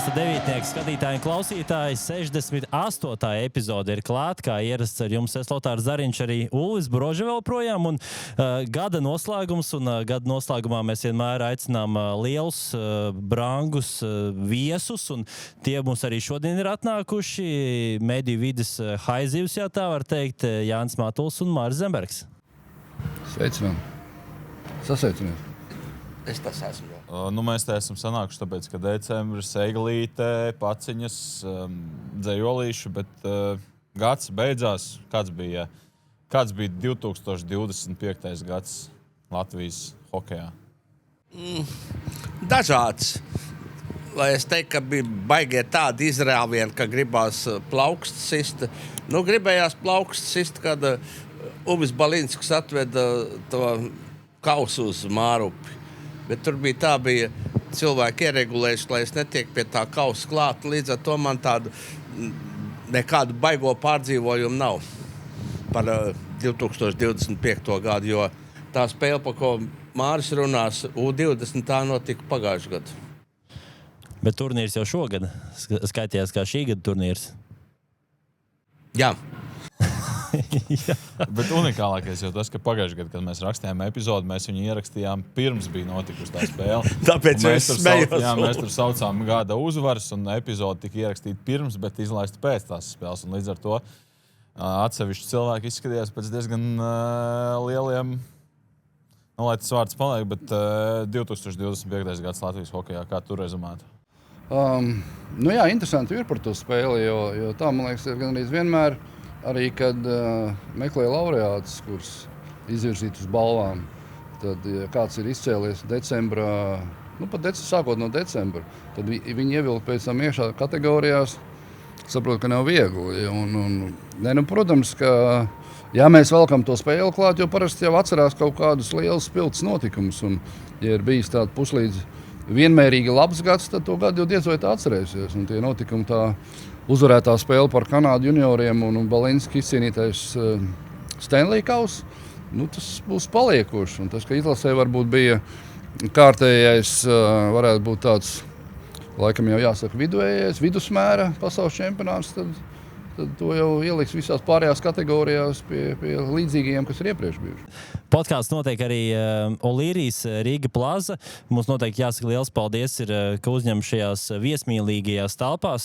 Podkāsta devītnieks, skatītāji un klausītāji, 68. epizode ir klāt, kā ierasts ar jums. Es Lotārs Zariņš, arī Ulvis Broža vēl projām. Un gada noslēgums, un gada noslēgumā mēs vienmēr aicinām lielus, brangus viesus, un tie mums arī šodien ir atnākuši. Mediju vides haizivs, ja tā var teikt, Jānis Matuls un Māris Zembergs. Sveicinām. Sasveicinies. Es tas esmu. Mēs te esam sanākuši, tāpēc, ka decembris, eglīte, paciņas, dzējolīši, bet gads beidzās. Kāds bija 2025. gads Latvijas hokejā? Dažāds. Lai es teiktu, ka bija baigie tādi izrāvieni, ka gribās plaukst sist. Gribējās plaukst sist, kad Uvis Balinskis atveda to kausu uz Mārupi. Bet tur bija cilvēki ieregulējuši, lai es netieku pie tā kausa klāt. Līdz ar to man tādu nekādu baigo pārdzīvojumu nav par 2025. gadu, jo tā spēle, par ko Māris runās, U20, tā notika pagājušajā gadā. Bet turnīrs jau šogad skaitījās kā šī gada turnīrs. Jā. Bet unikālākais jau tas, ka pagājušajā gadā, kad mēs rakstījām epizodi, mēs viņu ierakstījām pirms bija notikusi tā spēle. Tāpēc mēs tur saucām gada uzvaras, un epizodi tika ierakstīta pirms, bet izlaista pēc tās spēles. Un līdz ar to atsevišķi cilvēki izskatījās pēc diezgan lieliem, lai tas vārds paliek, bet 2025. gads Latvijas hokejā, kā tu rezumētu? Jā, interesanti ir par to spēli, jo tā, man liekas, ir gan arī vienmēr. Arī, kad meklē laureātus, kurus izvirzīt uz balvām, tad, ja kāds ir izcēlies decembrā, sākot no decembra, tad viņi ievilk pēc tam iekšā kategorijās, saprot, ka nav viegli. Protams, ka mēs velkam to spēli klāt, jo parasti jau atcerās kaut kādus lielus spilgtus notikumus. Un, ja ir bijis tāds puslīdz vienmērīgi labs gads, tad to gadu jau diez vai tā atcerēsies. Un tie notikumi tā uzvarētā spēle par Kanādu junioriem un Balinski izcīnītais Stanley kauss, tas būs paliekoši. Un tas, ka izlasē varbūt bija kārtējais, varētu būt tāds, laikam jau jāsaka, vidusmēra pasaules čempionāts, tad to jau ieliks visās pārējās kategorijās pie līdzīgajiem, kas ir iepriekš bijuši. Podkāsts notiek arī Olīrijas Rīga Plaza. Mums noteikti jāsaka liels paldies, ka uzņem šajās viesmīlīgajās telpās.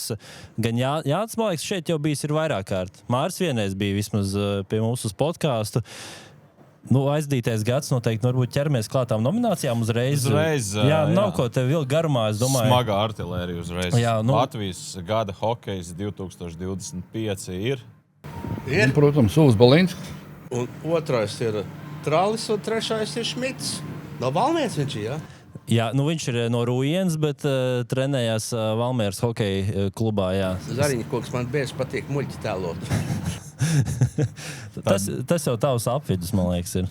Gan Jānis, man liekas, šeit jau bijis ir vairāk kārt. Māris vienreiz bija vismaz pie mums uz podkāstu. Aizdītais gads noteikti, varbūt ķeramies klātām nominācijām uzreiz. Jā, nav ko tev vilkt garumā, es domāju. Smaga artilērija uzreiz. Jā, Latvijas gada hokejs 2025 ir. Protams, Uvis Balinskis. Un otrais ir Tralis, un trešais ir Šmits. No Valmieras viņš ir, jā? Jā, viņš ir no Rujienas, bet trenējās Valmieras hokeja klubā, jā. Zariņa koks man bieži patīk muļķi tēlot. tas jau tavs apvidus, man liekas, ir.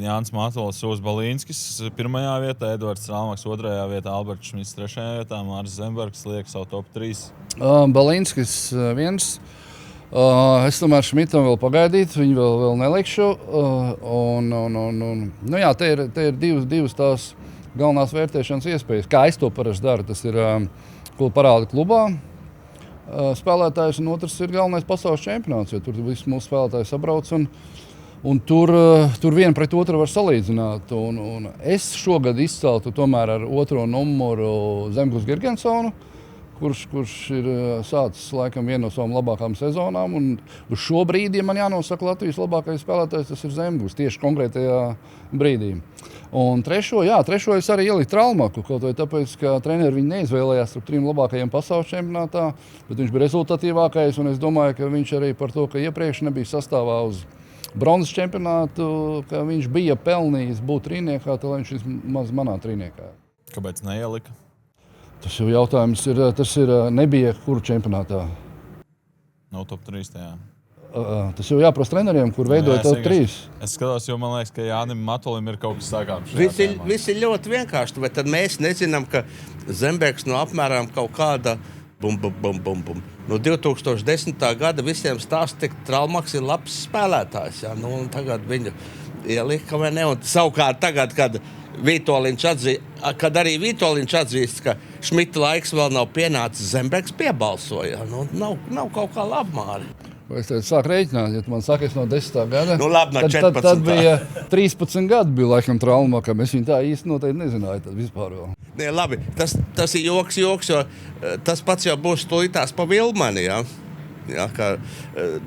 Jānis Matuls, Uvis Balinskis 1. vietā, Edvards Ralmaks 2. vietā, Alberts Šmits 3. vietā, Māris Zembergs liek savu top 3. Balinskis 1. Es tomēr Šmitam vēl pagaidītu, viņu vēl nelikšu. Te ir divas tās galvenās vērtēšanas iespējas. Kā es to parasti daru, tas ir, ko parāda klubā spēlētājs, un otrs ir galvenais pasaules čempionāts, jo tur visi mūsu spēlētāji sabrauc, un tur vienu pret otru var salīdzināt. Un es šogad izceltu tomēr ar 2. numuru Zemgus Girgensonu, kurš ir sācis laikam vienu no savām labākām sezonām. Un uz šo brīdi, ja man jānosaka Latvijas labākais spēlētājs, tas ir Zemgus tieši konkrētajā brīdī. Un trešo es arī ieliku Tralmaku, kaut vai tāpēc, ka treneri viņu neizvēlējās ar 3 labākajiem pasaules čempionātā, bet viņš bija rezultatīvākais, un es domāju, ka viņš arī par to, ka iepriekš nebija sastāvā uz bronzas čempionātu, ka viņš bija pelnījis būt trīniekā, tad viņš vismaz manā trīniekā. Kāpēc neielika? Tas jau jautājums ir, nebija kuru čempionātā? No top 3. Jā. Tas jau jāprasa treneriem, kur veidoja top 3. Es skatos, jo man liekas, ka Jānim Matulim ir kaut kas sakāms. Viss ir ļoti vienkārši, bet tad mēs nezinām, ka Zembergs no apmēram kaut kāda No 2010. gada visiem stāsta, ka Tralmaks ir labs spēlētājs. Ja? Tagad viņu ielika vai ne? Un savukārt tagad, kad kad arī Vitoļņš atzīst, ka Šmita laiks vēl nav pienācis, Zembergs piebalsoja. Nav kaut kā labmāri. Es teicu, sāk rēķināt, ja tu man saki, es no 10. gada. Labi, no 14. Tad bija 13 gadi, bija laikam traumā, ka mēs viņu tā īsti noteikti nezināju tad vispār vēl. Ne, labi, tas ir joks, jo tas pats jau būs stulītās pa Vilmani, ja? Ja, ka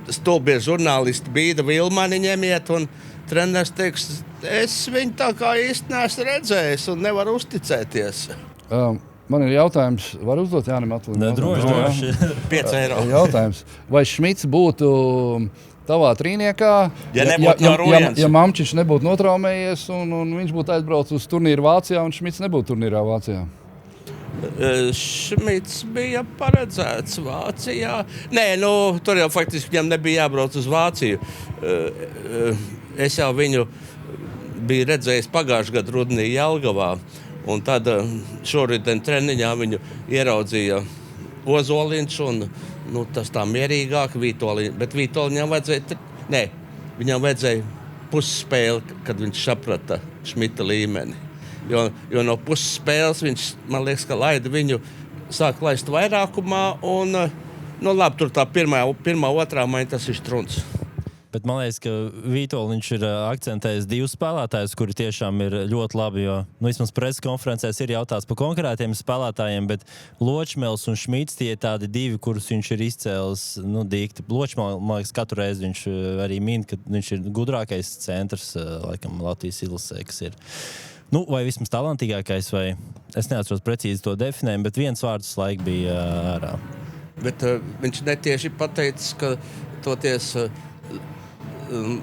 stulbie žurnālisti bīda Vilmani ņemiet un treneris teiks, es viņu tā kā īsti neesmu redzējis un nevaru uzticēties. Man ir jautājums, var uzdot Jānim Atlim? Droši. 5 eiro. Jautājums, vai Šmits būtu tavā trīniekā, ja Mamčiņš nebūtu notraumējies un viņš būtu aizbraucis uz turnīru Vācijā un Šmits nebūtu turnīrā Vācijā? Šmits bija paredzēts Vācijā. Nē, tur jau faktiski viņam nebija jābrauc uz Vāciju. Es jau viņu biju redzējis pagājušajā gadā rudenī Jelgavā. Un tad šoriten treniņā viņu ieraudzīja Ozoliņš un tas tā mierīgāk Vitoļņš. Bet Vitoļņam viņam vajadzēja pusspēli, kad viņš saprata Šmita līmeni. Jo no pusspēles viņš, man liekas, ka laida viņu sāk laist vairākumā un, labi, tur tā pirmā, otrā maiņa tas ir strunts. Bet man liekas, ka Vitoļņš ir akcentējis 2 spēlētājus, kuri tiešām ir ļoti labi, jo vismaz preses konferencēs ir jautāts par konkrētiem spēlētājiem, bet Ločmēls un Šmits tie ir tādi 2, kurus viņš ir izcēlis, dīkti. Ločmēl, man liekas, katru reizi viņš arī min, ka viņš ir gudrākais centrs, laikam, Latvijas izlasē, kas ir. Vai vismaz talantīgākais, vai es neatceros precīzi to definējumu, bet viens vārds laik bija ārā. Bet viņš netieši pateicis, ka toties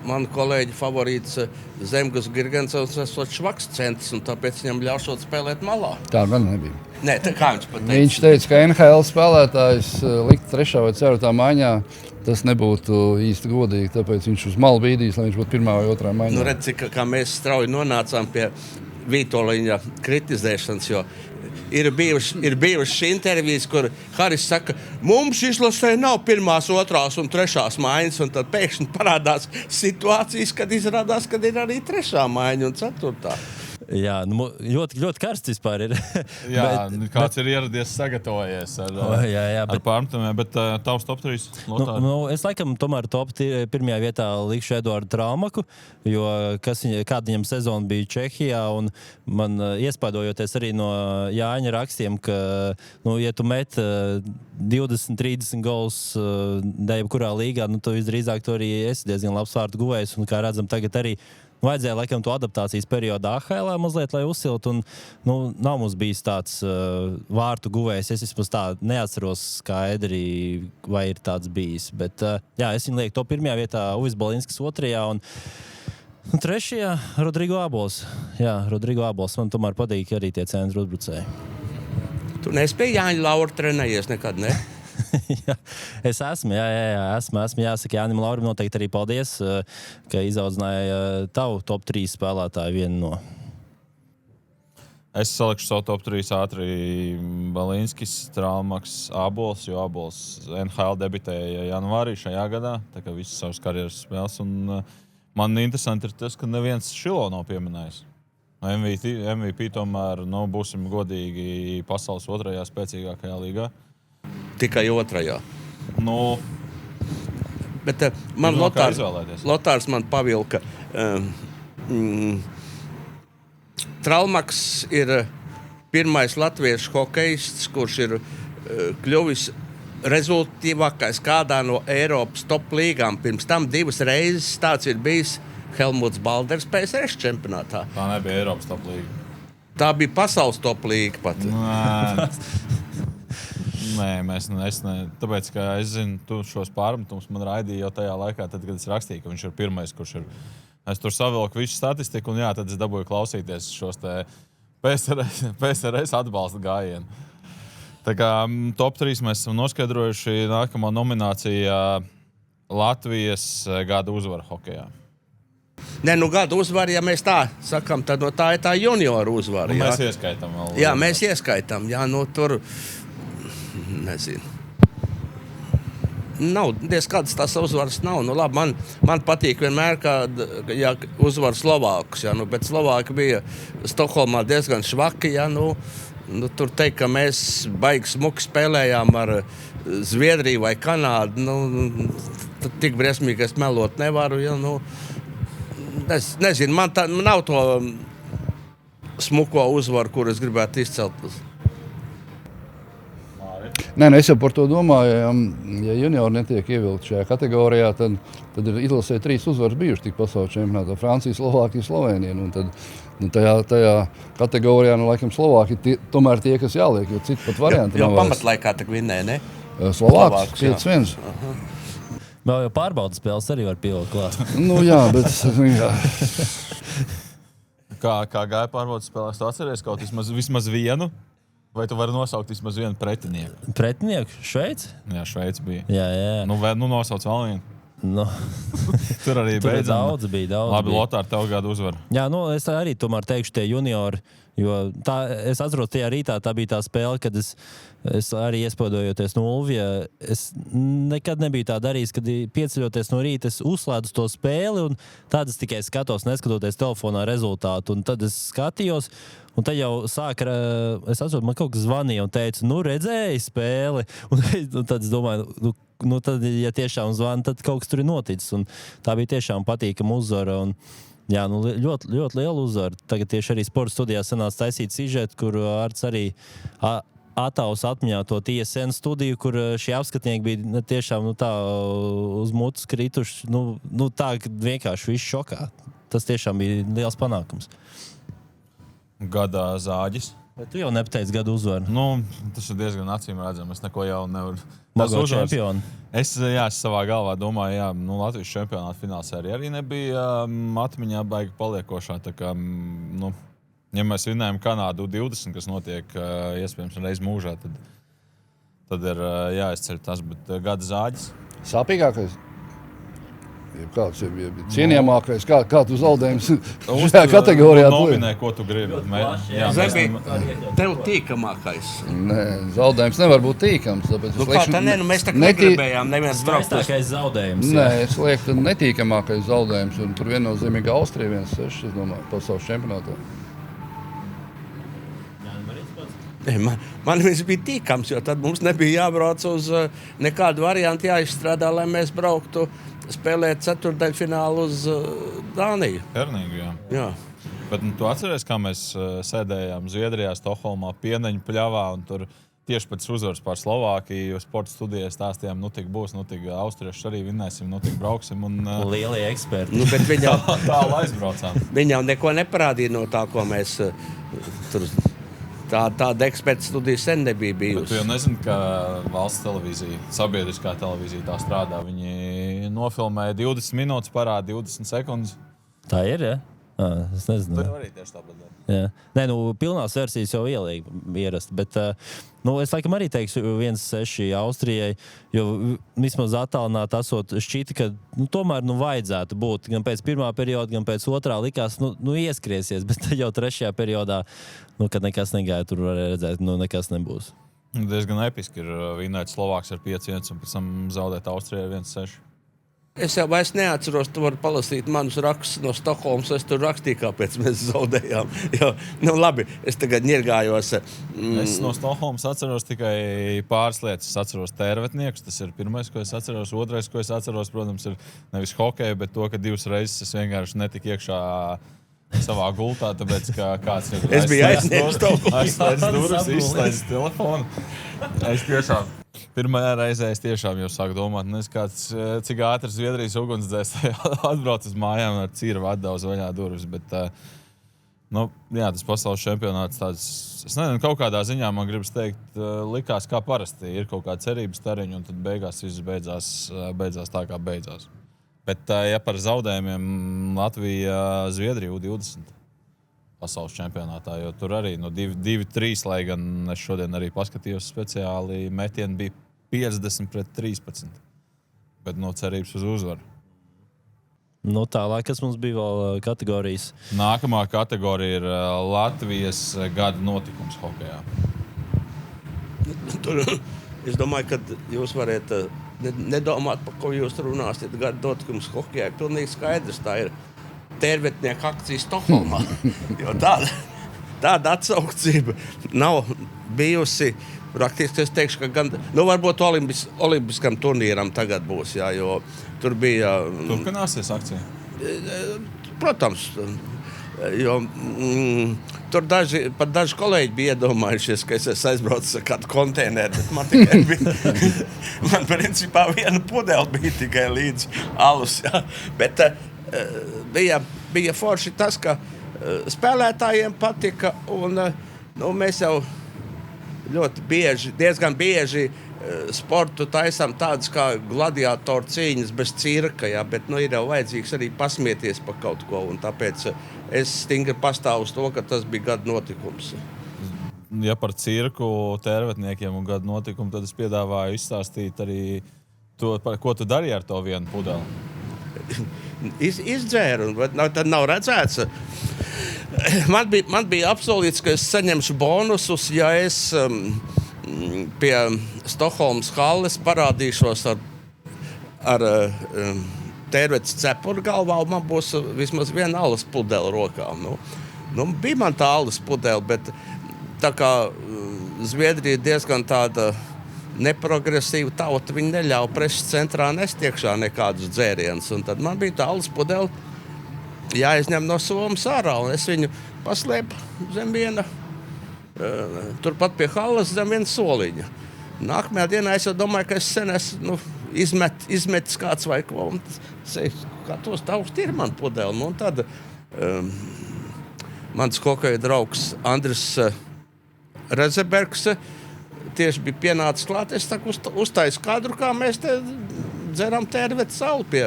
manu kolēģi favorīts Zemgus Girgensons esot švaks centrs, un tāpēc viņam ļaušot spēlēt malā. Tā gan nebija. Nē, kā viņš pateica? Viņš teica, ka NHL spēlētājs likt 3. vai 4. maiņā, tas nebūtu īsti godīgi, tāpēc viņš uz malu bīdīs, lai viņš būtu 1. vai 2. maiņā. Redz, kā mēs strauji nonācām pie Vitoļņa kritizēšanas, jo ir bijušas intervijas, kur Haris saka, mums izlasē nav 1., 2. un 3. maiņas, un tad pēkšņi parādās situācijas, kad izrādās, kad ir arī 3. maiņa un 4. Jā, ļoti, ļoti karsts vispār ir. Jā, kāds ir ieradies sagatavojies ar pārmetumiem, bet tavs top 3? Es laikam tomēr top 1. vietā likšu Eduardu Traumaku, jo kāda viņam sezona bija Čehijā, un man iespaidojoties arī no Jāņa rakstiem, ka, ja tu met 20-30 gols jebkurā līgā, tu visdrīzāk tu arī esi diezgan labs vārtu guvējs, un kā redzam tagad arī vajadzēja laikam to adaptācijas periodu AHL mazliet, lai uzsilt, un nav mums bijis tāds vārtu guvējs. Es vismaz tā neatceros skaidri, vai ir tāds bijis. Bet es viņu lieku top 1. vietā, Uvis Balinskis 2. un 3. Rodrigo Abols. Jā, Rodrigo Abols. Man tomēr patīk arī tie centru uzbrucēji. Tu neesi pie Jāņa Laura trenējies nekad, ne? Jā, es esmu jāsaka Jānim Laurim noteikti arī paldies, ka izaudzināja tavu top 3 spēlētāju vienu no. Es salikšu savu top 3 ātri Balinskis, Traumaks, Abols, jo Abols NHL debitēja janvārī šajā gadā, tā kā visas savas karjeras spēles, un man interesanti ir tas, ka neviens Šilo nav pieminējis. MVP tomēr, būsim godīgi, pasaules 2. spēcīgākajā līgā. Tikai 2. Bet man Lotārs man pavilka. Traumaks ir pirmais latviešu hokejists, kurš ir kļuvis rezultatīvākais kādā no Eiropas top līgām. Pirms tam 2 reizes tāds ir bijis Helmuts Balders PSRS čempionātā. Tā nebija Eiropas top līga. Tā bija pasaules top līga pat. Nē, tāpēc, ka es zinu, tu šos pārmetumus man raidīja jau tajā laikā, tad, kad es rakstīju, ka viņš ir pirmais, kurš ir. Es tur savilku visu statistiku, un tad es dabūju klausīties šos te PSRS atbalsta gājienu. Tā kā top 3 mēs esam noskaidrojuši, nākamā nominācija Latvijas gada uzvara hokejā. Nē, gada uzvara, ja mēs tā sakam, tad tā ir tā junioru uzvara. Mēs ieskaitam vēl. Jā, mēs ieskaitam. Jā, tur... Nezinu. nav, kādas tās uzvaras nav. Nu, labi, man patīk vienmēr, kad uzvar Slovākus, ja, nu, bet Slovāki bija Stokholmā diezgan švaki, ja, nu, tur teikt, ka mēs baigi smuki spēlējām ar Zviedriju vai Kanādu, nu, tik briesmīgi es melot nevaru, ja, nu, nezinu, man nav to smuko uzvaru, kur es gribētu izcelt. Nē, es jau par to domāju, ja juniori netiek ievilkti šajā kategorijā, tad ir izlasē 3 uzvaras bijušas tik pasaules čempionātā - Francija, Slovākija, Slovēnija. Tajā kategorijā, laikam, Slovāki tomēr tie, kas jāliek, jo citu pat variantu nav. Jo pamatlaikā tak vinnēja, ne? Slovākus 5-1. Vēl jau pārbaudas spēles arī var pievilkt klāt. Nu jā, bet... Jā. Kā gāja pārbaudas spēlēs, tu atceries kaut vismaz vienu? Vai tu vari nosaukt vismaz vienu pretinieku? Pretinieku? Šveici? Jā, Šveici bija. Jā. Nu nosauc vēl vienu. Nu. Tur arī bija daudz. Labi, bija. Lotār, tev gadu uzvar. Jā, es arī tomēr teikšu tie juniori, jo es atceros tajā rītā, tā bija tā spēle, kad es arī iespaidojoties no Ulvija, es nekad nebiju tā darījis, kad pieceļoties no rīta, es uzslēdzu to spēli un tad es tikai skatos, neskatoties telefonā rezultātu, un tad es skatījos, un tad jau sāka, es atceros, man kaut kas zvanīja un teica, nu redzēji spēli, un tad es domāju, nu tad, ja tiešām zvana, tad kaut kas tur ir noticis, un tā bija tiešām patīkama uzvara, un jā, nu ļoti, ļoti liela uzvara. Tagad tieši arī sporta studijā sanāca taisīt sižetu, kur Arts arī Ataus atmiņā to TSN studiju, kur šie apskatnieki bija tiešām tā uz mutes krituši, nu tā, ka vienkārši viss šokā. Tas tiešām bija liels panākums. Gadā Zāģis. Bet tu jau nepateici gadu uzvaru. Nu, tas ir diezgan acīm redzami. Es neko jau nevaru. Mago čempionu. Es savā galvā domāju, jā, Latvijas čempionāta finālsērija arī nebija atmiņā baigi paliekošā. Tā kā, ja mēs vinējam Kanādu 20, kas notiek iespējams reiz mūžā, tad ir jāizceļ tas, bet gada Zāģis. Sāpīgākais? Kāds ir cienījamākais? Kā tu zaudējums šajā kategorijā? Nominē, ko tu gribi. Tev tīkamākais. Nē, zaudējums nevar būt tīkams. Mēs tā negribējām neviens braukt. Skaistākais zaudējums. Nē, es lieku, tad netīkamākais zaudējums. Un tur viennozīmīgi Austrija 1-6, es domāju, pasaules čempionātā. Man viss bija tīkams, jo tad mums nebija jābrauc uz nekādu variantu jāizstrādā, lai mēs brauktu spēlēt ceturtdaļfinālu uz Dāniju. Hernīgi, jā. Bet tu atceries, kā mēs sēdējām Zviedrijā, Stokholmā, Pieneņu pļavā, un tur tieši pēc uzvaras pār Slovākiju sporta studijā stāstījām, tik būs, tik austriešus arī vinnēsim, tik brauksim. Lielie eksperti. Bet viņi jau tālu aizbraucām. Viņi jau neko neparādīja no tā, ko mēs tur... Tāda eksperta studija sen nebija bijusi. Bet tu jau nezini, ka valsts televīzija, sabiedriskā televīzija tā strādā. Viņi nofilmēja 20 minūtes, parāda 20 sekundes. Tā ir, ja? Es nezinu. Tu jau arī tieši tāpat. Jā. Nē, pilnās versijas jau ieliek ierast, bet es laikam arī teikšu 1-6 Austrijai, jo vismaz attālināt esot šķita, ka tomēr vajadzētu būt gan pēc pirmā perioda, gan pēc otrā likās, ieskriesies, bet tad jau trešajā periodā, kad nekas negāja, tur varēja redzēt, nekas nebūs. Diezgan episki ir vinnēt Slovāks ar 5-1 un pēc tam zaudēt Austrijai 1-6. Es jau vairs neatceros, tu vari palasīt manus rakstus no Stokholmas. Es tur rakstīju, kāpēc mēs zaudējām. Jo, labi, es tagad ņirgājos. Es no Stokholmas atceros tikai pāris lietas. Es atceros tērvetniekus, tas ir pirmais, ko es atceros. Otrais, ko es atceros, protams, ir nevis hokeja, bet to, ka 2 reizes es vienkārši netiku iekšā savā gultā, tāpēc, ka kāds ir es biju aizslēdz durvis, izslēdz telefonu. Es tiešām... Pirmajā reizē es tiešām jau sāku domāt, cik ātri Zviedrijas ugunsdzēsēji atbrauc uz mājām ar cīru atdauz vaļā durvis. Bet, jā, tas pasaules čempionāts tāds, es nezinu, kaut kādā ziņā man gribas teikt, likās kā parasti. Ir kaut kāda cerības stariņa un tad beigās viss beidzās tā, kā beidzās. Bet, ja par zaudējumiem Latvija, Zviedrija U20 pasaules čempionātā, jo tur arī 2-3, lai gan es šodien arī paskatījos speciāli, metieni bija 50-13, bet cerības uz uzvaru. Tālāk, kas mums bija vēl kategorijas? Nākamā kategorija ir Latvijas gada notikums hokejā. Tur, es domāju, ka jūs varat nedomāt, par ko jūs runāsiet. Gada notikums hokejā ir pilnīgi skaidrs. Tā ir tērvetnieku akcija Stokholmā. Jo tāda atsauktība nav bijusi. Praktiski es teikšu, ka gan, varbūt olimpiskam turnīram tagad būs, jā, jo tur bija... Turpināsies akcija? Protams, jo tur daži kolēģi bija iedomājušies, ka es aizbraucu ar kādu konteineru, bet man tikai bija, man principā viena pudele bija tikai līdz alus, jā. Bet bija forši tas, ka spēlētājiem patika, un mēs jau ļoti bieži, diezgan bieži sportu taisām tādus kā gladiatoru cīņas bez cirka, jā, bet ir jau vajadzīgs arī pasmieties par kaut ko, un tāpēc es stingri pastāvu uz to, ka tas bija gada notikums. Ja par cirku, tērvetniekiem un gada notikumu, tad es piedāvāju izstāstīt arī to, ko tu darīji ar to vienu pudeli. Izdzēru, bet tad nav redzēts. Man bija apsolīts, ka es saņemšu bonusus, ja es pie Stokholmas halles parādīšos ar tērvetes cepuru galvā, un man būs vismaz viena alus pudele rokā. Bija man tā alus pudele, bet tā kā Zviedrija diezgan tāda neprogresīva tauta, viņi neļauj preses centrā nest iekšā nekādus dzērienus, un tad man bija tā alus pudele jāizņem no somas ārā, un es viņu paslēpu zem viena, turpat pie halles zem viena soliņa. Nākamajā dienā es jau domāju, ka es sen esmu izmetis kāds vai ko, un kā tos taust ir man pudeli. Un tad mans hokeja draugs Andris Rezebergs tieši bija pienācis klāt, es uztaisu kadru, kā mēs te dzeram tērvetes sauli pie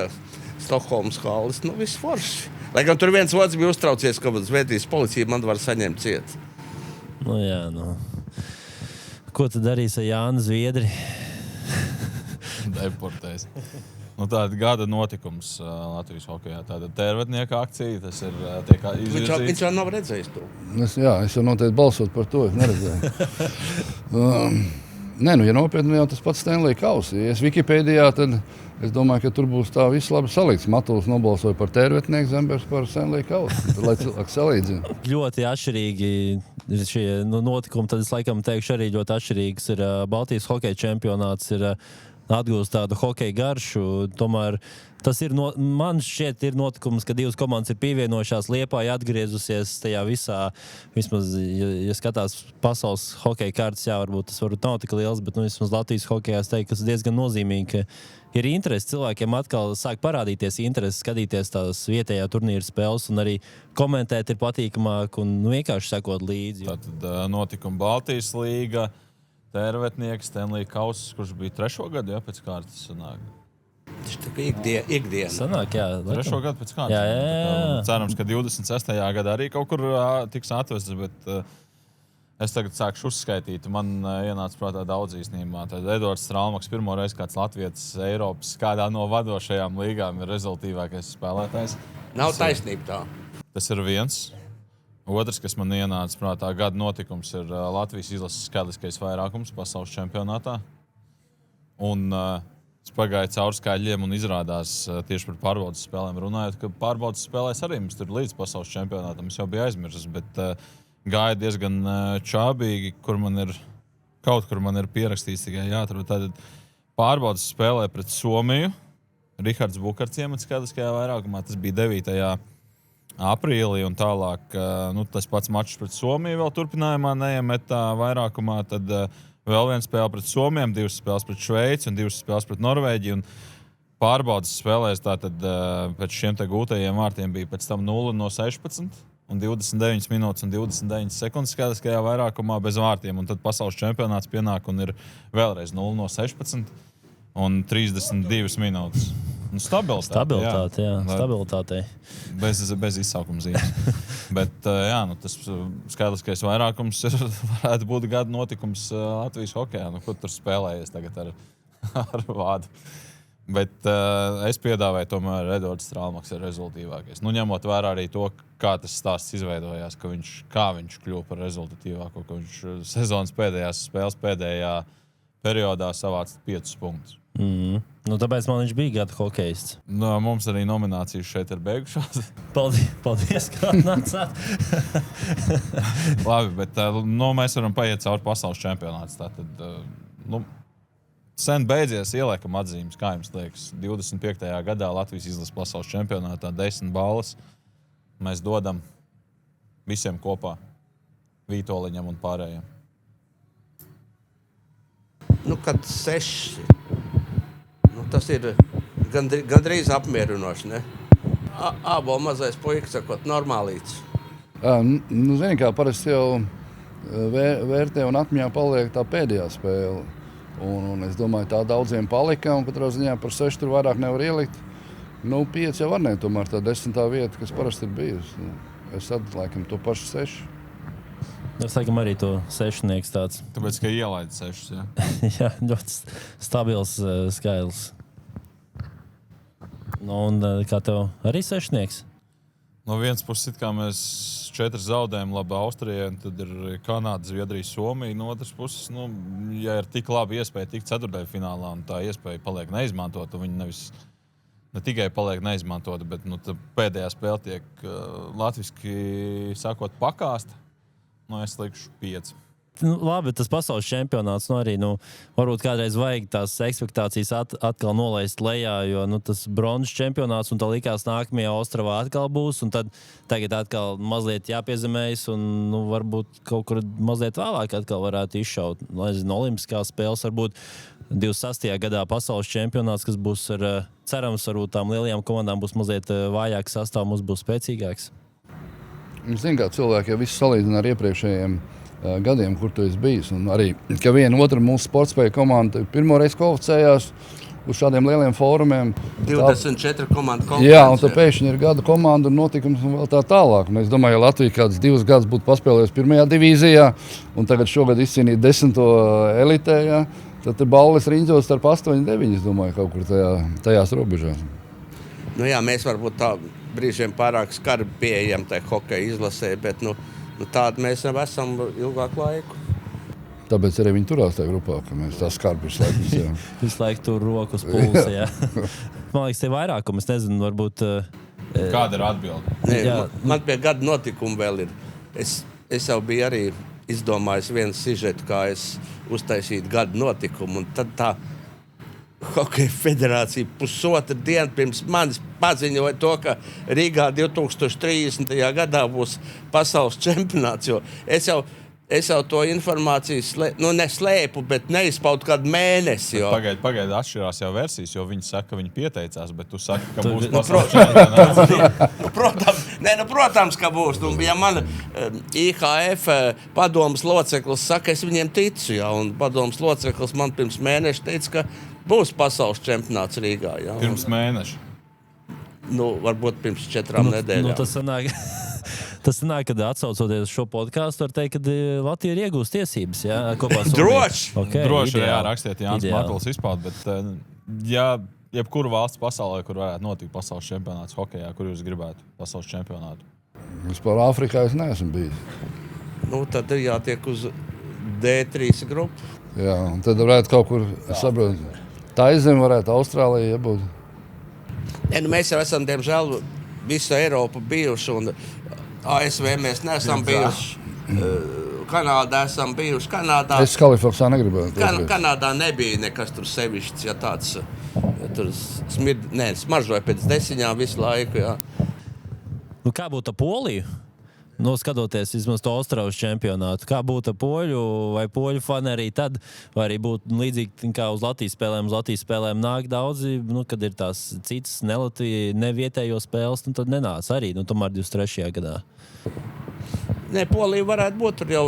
Stokholmas halles. Viss forši. Lai gan tur viens otrs bija uztraucies, ka Zviedrijas policija man var saņemt ciet. Ko tu darīsi ar Jānu Zviedri? Deportēs. Tāda gada notikums Latvijas hokejā. Tāda tērvetnieka akcija, tas ir tiek izvirzīts. Viņš jau nav redzējis to. Es jau noteikti balsot par to, es neredzēju. Ja nopietni jau tas pats Stanley Kauss. Ja es Wikipēdijā, tad es domāju, ka tur būs tā viss labi salikts. Matuls nobalsoja par tērvetnieku, Zembergs par Stanley Kauss. Tad, lai cilvēki salīdzina. Ļoti atšķirīgi ir šie notikumi. Tad es laikam teikšu arī ļoti atšķirīgs ir Baltijas hokeja čempionāts, ir atgūst tādu hokeja garšu. Tomēr tas ir, man šķiet, ir notikums, ka divas komandas ir pievienojušās, Liepāja atgriezusies tajā visā, vismaz, ja skatās pasaules hokeja kārtas, varbūt tas varbūt nav tik liels, bet vismaz Latvijas hokejā es teiktu, ka tas diezgan nozīmīgi, ka ir interesi cilvēkiem atkal sāk parādīties interesi skatīties tās vietējā turnīra spēles un arī komentēt ir patīkamāk un vienkārši sekot līdzi. Tātad notikuma Baltijas līga, tērvetnieks, Stanley Kauss, kurš bija 3. gadu, pēc kārtas sanāk. Tas ir ikdiena. Sanāk, jā. 3. gadu pēc kārtas. Jā. Cerams, ka 26. gadā arī kaut kur tiks atvests, bet es tagad sākšu uzskaitīt. Man ienāca prātā daudz īstenībā. Tad Edvards Strālmaks pirmo reizi kāds latvietis Eiropas kādā no vadošajām līgām ir rezultīvākais spēlētājs. Nav taisnība tā. Tas ir viens. Otrs, kas man ienāca prātā, gada notikums ir Latvijas izlases skaitliskais vairākums pasaules čempionātā. Un es pagāju cauri skaļiem un izrādās tieši par pārbaudas spēlēm runājot, ka pārbaudas spēlēs arī mums tur līdz pasaules čempionātam. Es jau biju aizmirsis, bet gāja diezgan čābīgi, kaut kur man ir pierakstīts tikai jāatrod. Tātad pārbaudas spēlē pret Somiju. Rihards Bukarts iemets skaitliskajā vairākumā. Tas bija 9. aprīlī un tālāk tas pats mačs pret Somiju vēl turpinājumā neiemetā vairākumā. Tad vēl viena spēle pret Somiem, 2 spēles pret Šveici un 2 spēles pret Norvēģiju. Un pārbaudas spēlēs tātad pēc šiem te gūtajiem vārtiem bija pēc tam 0 no 16 un 29 minūtes un 29 sekundes skaitliskajā vairākumā bez vārtiem. Un tad pasaules čempionāts pienāk un ir vēlreiz 0 no 16 un 32 minūtes. Stabilitāte. Stabilitātei. Bez izsaukuma zīmes. Bet tas skaitliskais vairākums varētu būt gada notikums Latvijas hokejā. Ko tur spēlējies tagad ar vādu. Bet es piedāvāju tomēr Edvards Strālmaks ir rezultīvākais. Ņemot vērā arī to, kā tas stāsts izveidojās, kā viņš kļuva par rezultatīvāko, ka viņš sezonas pēdējās spēles pēdējā periodā savāca 5 punktus. Nu, tāpēc man viņš bija gada hokejists. No, mums arī nominācijas šeit ir beigušās. Paldies, ka nācāt. Labi, bet mēs varam paiet cauri pasaules čempionāts. Tātad, sen beidzies, ieliekam atzīmes, kā jums liekas. 25. gadā Latvijas izlases pasaules čempionātā 10 balvas mēs dodam visiem kopā, Vītoliņam un pārējiem. Kad 6, tas ir gandrīz apmierinoši, ne? Ābola mazais puikas, sakot, normālīts. Zini, kā parasti jau vērtē un atmiņā paliek tā pēdējā spēle. Un es domāju, tā daudziem palika, un katrā ziņā par 6 tur vairāk nevar ielikt. 5 jau var ne, tomēr tā 10. vieta, kas parasti ir bijusi. Es laikam to pašu 6. Es laikam arī to 6 tāds. Tāpēc, ka ielaid 6, jā? Jā, ļoti stabils skaitlis. Un kā tev arī 6? No vienas puses, kā mēs 4 zaudējam, labi Austrijai, un tad ir Kanāda, Zviedrija, Somija. No otras puses, ja ir tik labi iespēja tikt ceturtdaļfinālā, un tā iespēja paliek neizmantota, viņi ne tikai paliek neizmantota, bet pēdējā spēle tiek latviski sakot pakāsta. Es likšu 5. Labi, tas pasaules čempionāts arī, varbūt kādreiz vajag tās ekspektācijas atkal nolaist lejā, jo tas bronzas čempionāts, un tā likās nākamajā Ostravā atkal būs, un tad tagad atkal mazliet jāpiezemējas, un varbūt kaut kur mazliet vēlāk atkal varētu izšaut. Nezinu, olimpiskās spēles, varbūt 26. gadā pasaules čempionāts, kas būs cerams, varbūt tām lielajām komandām būs mazliet vājāks sastāvs, mums būs spēcīgāks. Zinu, kā cilvēki jau visu salīdzina ar iepriekšējiem gadiem, kur tu esi bijis. Un arī, ka viena otra mūsu sportspēja komanda pirmo reizi kvalificējās uz šādiem lieliem fórumiem. 24 komandu konkurence. Jā, un tā pēkšņi ir gada komanda un notikums un vēl tā tālāk. Un es domāju, ja Latvija kāds 2 gadus būtu paspēlējusi pirmajā divīzijā un tagad šogad izcīnīt 10. elitē, jā, tad balles riņķos starp 8 un 9, es domāju, kaut kur tajās robežās. Jā, mēs varbūt tā brīžiem pārāk skarbi pieejam tai hokeja izlasē, bet tādi mēs jau esam ilgāku laiku. Tāpēc arī viņi turās tajā grupā, ka mēs tā skarbi visu laiku. Visu laiku tur roku uz pulsa, jā. Man liekas, te vairākums, es nezinu, varbūt... Kāda ir atbilde? Man pie gada notikuma vēl ir. Es jau biju arī izdomājis vienu sižetu, kā es uztaisītu gada notikumu, un tad tā Hokeja federācija pusotru dienu pirms manis paziņoja to, ka Rīgā 2030. gadā būs pasaules čempionāts. Es jau to informāciju neslēpu, bet neizpaudu kādu mēnesi. Pagaidi, atšķirās jau versijas, jo viņi saka, ka viņi pieteicās, bet tu saki, ka būs pasaules čempionāts. Protams, ka būs. Ja man IHF padomas loceklis saka, es viņiem ticu, un padomas loceklis man pirms mēneša teica, ka būs pasaules čempionāts Rīgā. Jā. Pirms mēneša? Varbūt pirms 4 nedēļām. Tas sanāk, kad atsaucoties uz šo podkāstu, var teikt, ka Latvija ir iegūst tiesības. Jā, kopā droši! Okay, droši, jā, rakstiet Jānis Markls izpaud, bet ja jebkuru valsts pasaulē, kur varētu notikt pasaules čempionāts hokejā, kur jūs gribētu pasaules čempionātu? Vispār Āfrikā es neesmu bijis. Tad ir jātiek uz D3 grupu. Jā, un tad varētu kaut kur, saprotu, Taizem varētu Austrālija iebūt. Mēs jau esam, diemžēl, visu Eiropu bijuši, un ASV mēs neesam bijuši. Kanādā esam bijuši. Es Kalifornijā negribētu. Kanādā nebija nekas tur sevišķs, ja tāds tur smaržoja pēc desiņām visu laiku. Jā. Kā būtu Polija? Skatoties vismaz to Ostravas čempionātu, kā būtu poļu vai poļu fani arī tad, vai arī būtu līdzīgi kā uz Latvijas spēlēm. Uz Latvijas spēlēm nāk daudzi, kad ir tās citas nevietējo spēles, tad nenāc arī, tomēr 23. gadā. Polija varētu būt, tur jau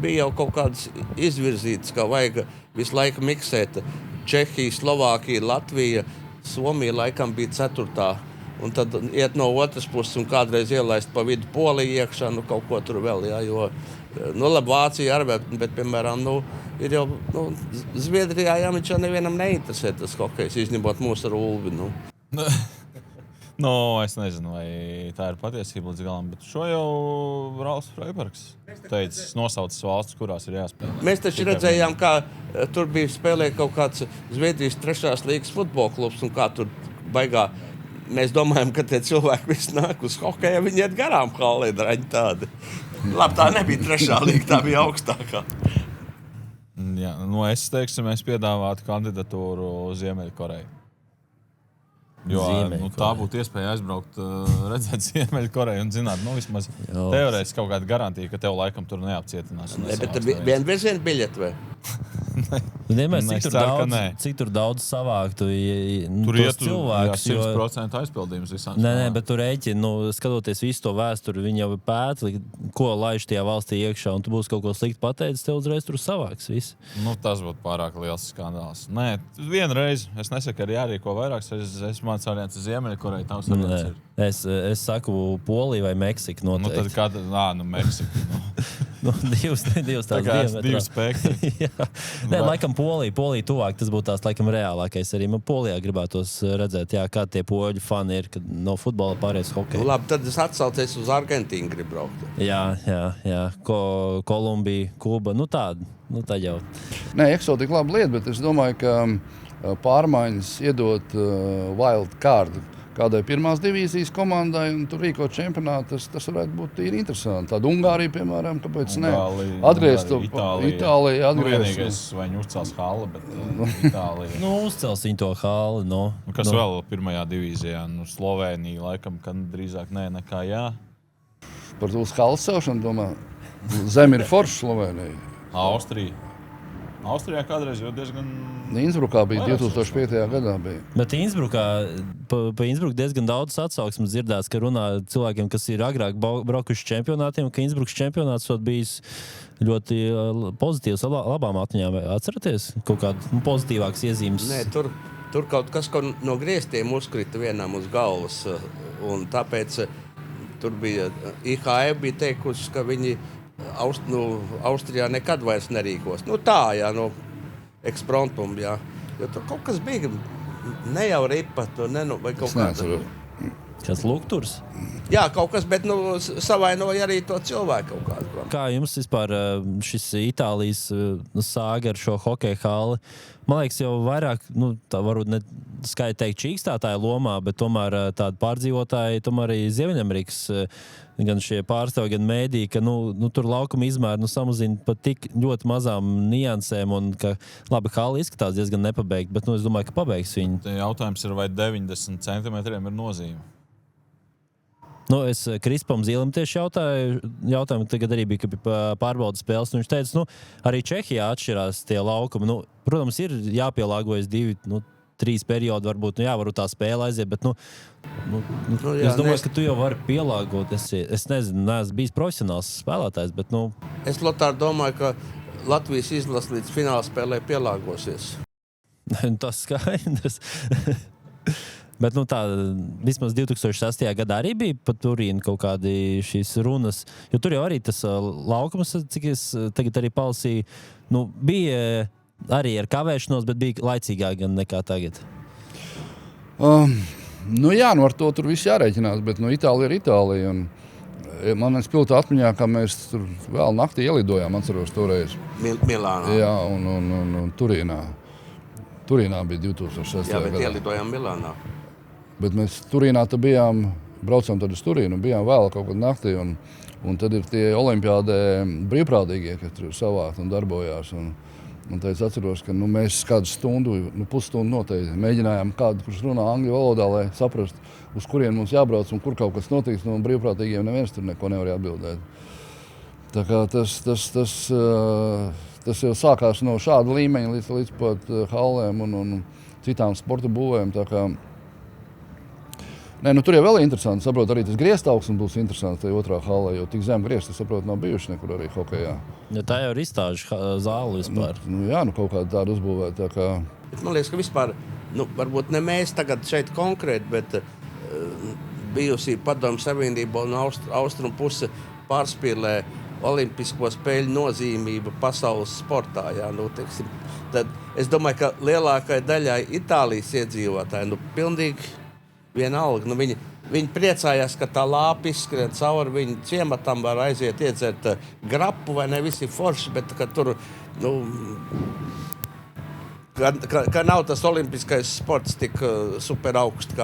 bija kaut kādas izvirzītas, kā vajag visu laiku miksēt. Čehija, Slovākija, Latvija, Somija laikam bija 4. Un tad iet no otras puses un kādreiz ielaist pa vidu Poliju iekšā, kaut ko tur vēl, jā, jo, labi, Vācija arī, bet, piemēram, ir jau, Zviedrijā, jā, viņš jau nevienam neinteresē tas hokejs, izņemot mūsu ar Ulvi, Es nezinu, vai tā ir patiesība līdz galam, bet šo jau Ralfs Freibergs teica, nosaucis valsts, kurās ir jāspēlē. Mēs taču redzējām, kā tur bija spēlē kaut kāds Zviedrijas 3. līgas futbola klubs, un kā tur baigā. Mēs domājam, ka tie cilvēki visi nāk uz hokeju, viņi iet garām hallē, draņi tādi. Labi, tā nebija 3. līga, tā bija augstākā. Jā, es teiksim, es piedāvātu kandidatūru Ziemeļkoreju. Jo tā būtu iespēja aizbraukt, redzēt Ziemeļkoreju un zināt, vismaz teorētiski kaut kāda garantija, ka tev laikam tur neapcietinās. Bet vienvirziena biļete vai? Cik tur daudz savāktu tur cilvēkus. 100% aizpildījums visām. Nē, bet tur rēķini, skatoties visu to vēsturi, viņi jau pēta, ko laiž tajā valstī iekšā, un tu būs kaut ko slikti pateicis, tev uzreiz tur savāks viss. Tas būtu pārāk liels skandāls. Nē, vienreiz, es nesaku, arī jārīko vairāks, es mans variants ir Ziemeļkoreja, tavs variants ir. Es saku Polija vai Meksika noteikti. Tad kāda, Meksika. Divas tādas divas spektri. Nē, laikam Polija tuvāk, tas būtu tās laikam reālākais. Arī man Polijā gribētos redzēt, kā tie poļu fani ir, kad no futbola pārējais hokeja. Labi, tad es atsaucies uz Argentīnu grib braukt. Jā. Kolumbija, Kuba, tāda jau. Nē, eksotika laba lieta, bet es domāju, ka pārmaiņas iedot wild card kādai pirmās divīzijas komandai un tur rīkot čempionātu, tas varētu būt tīri interesanti. Tāda Ungārija, piemēram, kāpēc ne? Atgriezt Itāliju. Vienīgais, vai viņi uzcels halli, bet Itālija. Uzcels viņi to halli, Kas vēl pirmajā divīzijā? Slovēnija, laikam, ka drīzāk nekā jā. Par uz halli celšanu, domā, zem ir forša Slovēnija. Austrijā kādreiz jau diezgan... Innsbrukā bija 2005. gadā. Bet Innsbrukā, pa Innsbruku diezgan daudz atsauksmes dzirdēts, ka runā cilvēkiem, kas ir agrāk braukuši čempionātiem, ka Innsbrukas čempionāts bijis ļoti pozitīvs, labām atmiņām. Atceraties kaut kādu pozitīvākas iezīmes? Nē, tur kaut kas no griestiem uzkrita vienam uz galvas, un tāpēc tur bija, IHF bija teikusi, ka viņi Austrijā nekad vairs nerīkos. Ekspromptum, jā. Jo tur kaut kas bija, ne jau ripa, vai kaut kāda. Kas lukturs? Jā, kaut kas, bet savainoja arī to cilvēku kaut kādu. Kā jums vispār šis Itālijas sāga ar šo hokeja halli? Man liekas, jau vairāk, tā varbūt ne skaidri teikt čīkstātāja lomā, bet tomēr tādi pārdzīvotāji, tomēr arī Ziemeļamerikas gan šie pārstāvji, gan mēdī, ka tur laukuma izmēri samazina pat tik ļoti mazām niansēm un ka labi, halli izskatās diezgan nepabeigt, bet es domāju, ka pabeigs viņu. Jautājums ir, vai 90 centimetriem ir nozīme? Es Krispam Zīlam tieši jautājumu, tagad arī bija pārbaudas spēles, un viņš teica, arī Čehijā atšķirās tie laukumi. Protams, ir jāpielāgojas 2-3 periodi, varbūt, varbūt tā spēle aiziet, bet, es domāju, ka tu jau vari pielāgot. Es nezinu, neesmu bijis profesionāls spēlētājs, bet, Es, Lotār, domāju, ka Latvijas izlase līdz fināla spēlē pielāgosies. Tas skaidrs. Bet tā, vismaz 2006. gadā arī bija pa Turīnu kaut kādi šīs runas, jo tur jau arī tas laukums, cik es tagad arī palasīju, bija arī ar kavēšanos, bet bija laicīgāk gan nekā tagad. Ar to tur viss jārēķinās, bet Itālija ir Itālija. Man spilgta atmiņā, kā mēs tur vēl naktī ielidojām, atceros toreiz. Milānā. Jā, un Turīnā. Turīnā bija 2006. gadā. Jā, bet ielidojām Milānā. Bet mēs Turīnā braucām tad uz Turīnu, bijām vēl kaut kad naktī, un tad ir tie olimpiādē brīvprātīgie, kas tur savākt un darbojās. Un tad es atceros, ka mēs kādu stundu, pusstundu noteikti mēģinājām kādu, kurš runā angļu valodā, lai saprastu, uz kurien mums jābrauc un kur kaut kas notiks, un brīvprātīgiem neviens tur neko nevar atbildēt. Tā kā tas jau sākās no šāda līmeņa līdz pat hallēm un citām sporta būvēm. Tur jau vēl ir interesanti. Saprotu, arī tas grieztauksums būs interesants tajā otrā hallē, jo tik zem griezti, saprotu, nav bijuši nekur arī hokejā. Ja tā jau ir izstāžu zāle vispār. Kaut kāda tāda uzbūvēta. Man liekas, ka vispār, varbūt ne mēs tagad šeit konkrēti, bet bijusī Padomju Savienība un austrumu puse pārspīlē olimpisko spēļu nozīmību pasaules sportā. Jā, tad es domāju, ka lielākai daļai Itālijas iedzīvotāji pilnīgi vienalga. Viņi priecājās, ka tā lāpa izskrien cauri viņu ciematam, var aiziet iedzert grapu, vai ne visi forši, bet ka tur, ka nav tas olimpiskais sports tik super augsts,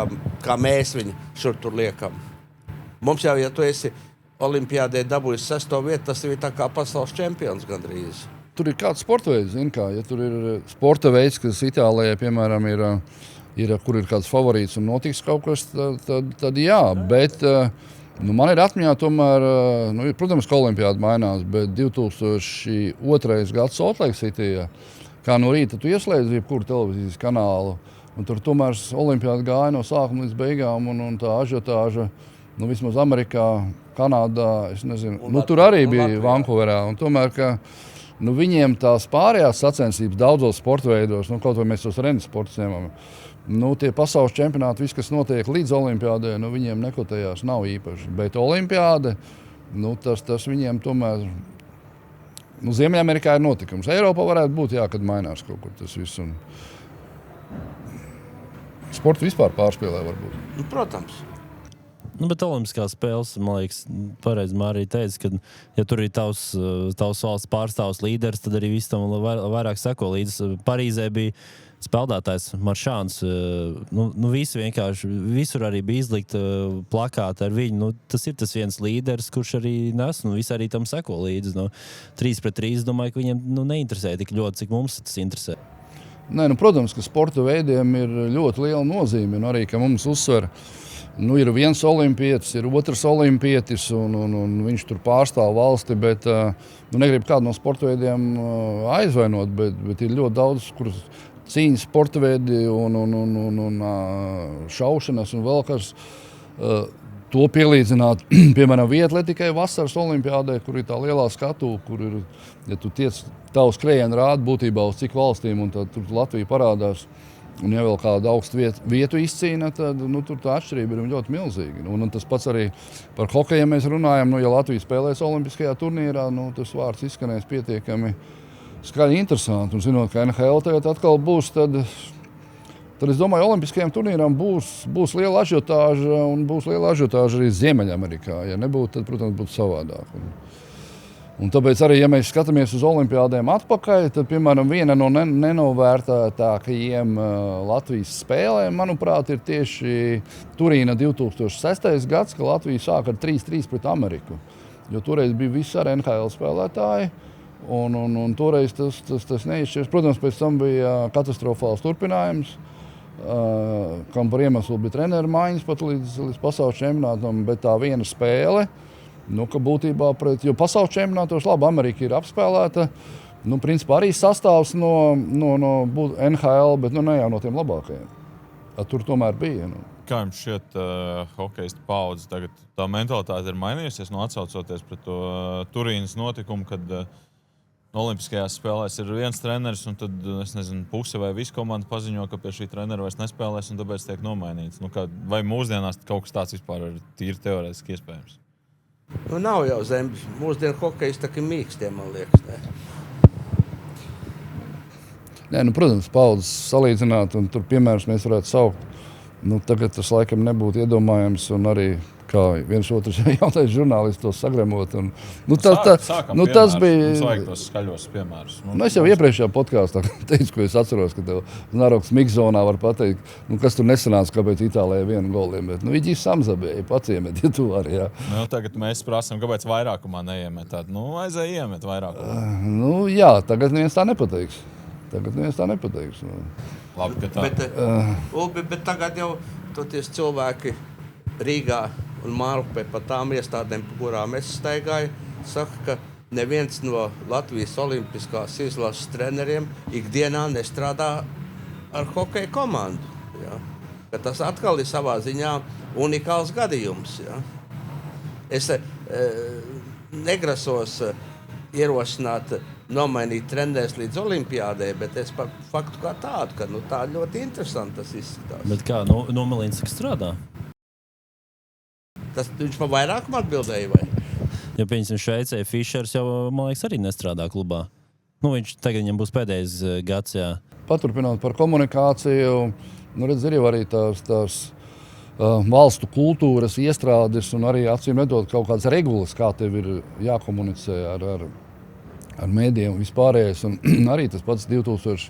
kā mēs viņu šur tur liekam. Mums jau, ja tu esi olimpiādē dabūjis 6. vietu, tas ir tā kā pasaules čempions gandrīz. Tur ir kāds sporta veids, ja tur ir sporta veids, kas Itālijai, piemēram, kur ir kāds favorīts un notiks kaut kas, tad jā, bet man ir atmiņā tomēr, protams, ka olimpiāda mainās, bet 2002. gads Salt Lake City, kā no rīta tu ieslēdzi jebkuru televīzijas kanālu, un tur tomēr olimpiāda gāja no sākuma līdz beigām, un tā ažiotāža, vismaz Amerikā, Kanādā, es nezinu, tur arī bija Vankūverā, un tomēr, ka viņiem tās pārējās sacensības daudzos sporta veidos, kaut vai mēs tos rennes sportus ņemam, tie pasaules čempionāti, viss, kas notiek līdz olimpiādē, viņiem nekotējās nav īpaši. Bet olimpiāde, tas viņiem tomēr, Ziemeļamerikā ir notikums. Eiropā varētu būt, kad mainās kaut kur tas viss. Un sportu vispār pārspēlē varbūt. Protams. Bet olimpiskās spēles, man liekas, pareizi Mārija teica, ka, ja tur ir tavs valsts pārstāvs līderis, tad arī viss tam vairāk seko līdzi. Parīzē bija spēlētājs Maršāns. Visi vienkārši, visur arī bija izlikta plakāta ar viņu. Tas ir tas viens līderis, kurš arī nes, visi arī tam seko līdzi. 3-3, domāju, ka viņiem neinteresē tik ļoti, cik mums tas interesē. Nē, protams, ka sporta veidiem ir ļoti liela nozīme, un arī, ka mums uzsver, ir viens olimpietis, ir otrs olimpietis, un viņš tur pārstāv valsti, bet negribu kādu no sporta veidiem aizvainot, bet ir ļoti daudz, kuras cīņas sporta veidi un šaušanas un vēl kas to pielīdzināt, piemēram, vietletikai vasaras olimpiādē, kur ir tā lielā skatu, kur ir, ja tu tiec, tavu skrējienu rāda būtībā uz cik valstīm, un tad tur Latvija parādās. Un ja vēl kādu augstu vietu izcīna, tad tur tā atšķirība ir ļoti milzīga. Un tas pats arī par hokeju mēs runājam. Ja Latvija spēlēs olimpiskajā turnīrā, tas vārds izskanēs pietiekami skaļi interesanti. Un zinot, ka NHL tagad atkal būs, tad es domāju, olimpiskajiem turnīrām būs liela ažiotāža, un būs liela ažiotāža arī Ziemeļamerikā. Ja nebūtu, tad, protams, būtu savādāk. Un tāpēc arī, ja mēs skatāmies uz olimpiādēm atpakaļ, tad, piemēram, viena no nenovērtētākajiem Latvijas spēlēm, manuprāt, ir tieši Turīna 2006. gads, ka Latvija sāka ar 3-3 pret Ameriku. Jo toreiz bija visi ar NHL spēlētāji, un toreiz tas neizšķirs. Protams, pēc tam bija katastrofāls turpinājums, kam par iemeslu bija treneru maiņas pat līdz pasaules čempionātam, bet tā viena spēle, ka būtībā jo pasaules čempionātos labi, Amerika ir apspēlēta, principā arī sastāvs no NHL, bet ne jau no tiem labākajiem. Tur tomēr bija. Kā jums šķiet, hokejistu paudze tagad tā mentalitāte ir mainījusies, atsaucoties pret to Turīnas notikumu, kad olimpiskajās spēlēs ir viens treneris, un tad, es nezinu, puse vai visa komanda paziņo, ka pie šī trenera vairs nespēlēs, un tāpēc tiek nomainīts. Vai mūsdienās kaut kas tāds vispār ir tīri teorētiski iespējams? Nav jau zemes. Mūsdienu hokejs tā kā mīkstiem, man liekas. Nē, protams, paudzes salīdzināt, un tur piemērus mēs varētu saukt. Tagad tas laikam nebūtu iedomājams, un arī kā viens otrs jaunais žurnālists to sagremot. Tas bija... Mums vajag tos skaļos piemērus. Es jau iepriekšējā podkāstā teicu, ko es atceros, ka tev Znaroks Mikzonā var pateikt, kas tur nesanāca, kāpēc Itālijai vienu goliem. Bet viņi samzabēja, pats iemet, ja tu vari. Jā. Tagad mēs prasām, kāpēc vairākumā neiemet tādu. Aizēja iemet vairākumā. Jā, tagad neviens tā nepateiks. Labi, ka tā. Bet tagad jau toties cilvēki Rīgā un Mārupē pa tām iestādēm, pa kurām es staigāju, saka, ka neviens no Latvijas olimpiskās izlases treneriem ikdienā nestrādā ar hokeja komandu. Ja? Ka tas atkal ir savā ziņā unikāls gadījums. Ja? Es negrasos ierosināt nomainīt treneris līdz olimpiādē, bet es par faktu kā tādu, ka tā ļoti interesanti tas izskatās. Bet kā, Nomelīns strādā? Viņš pa vairākumu atbildēja, vai? Ja pieņemsim Šveicē, Fišers jau, man liekas, arī nestrādā klubā. Tagad viņam būs pēdējais gads, jā. Paturpinot par komunikāciju, redz, ir jau arī tās valstu kultūras iestrādes un arī acīm redzot kaut kādas regulas, kā tev ir jākomunicē ar mēdījiem un vispārējais. Un arī tas pats 2006.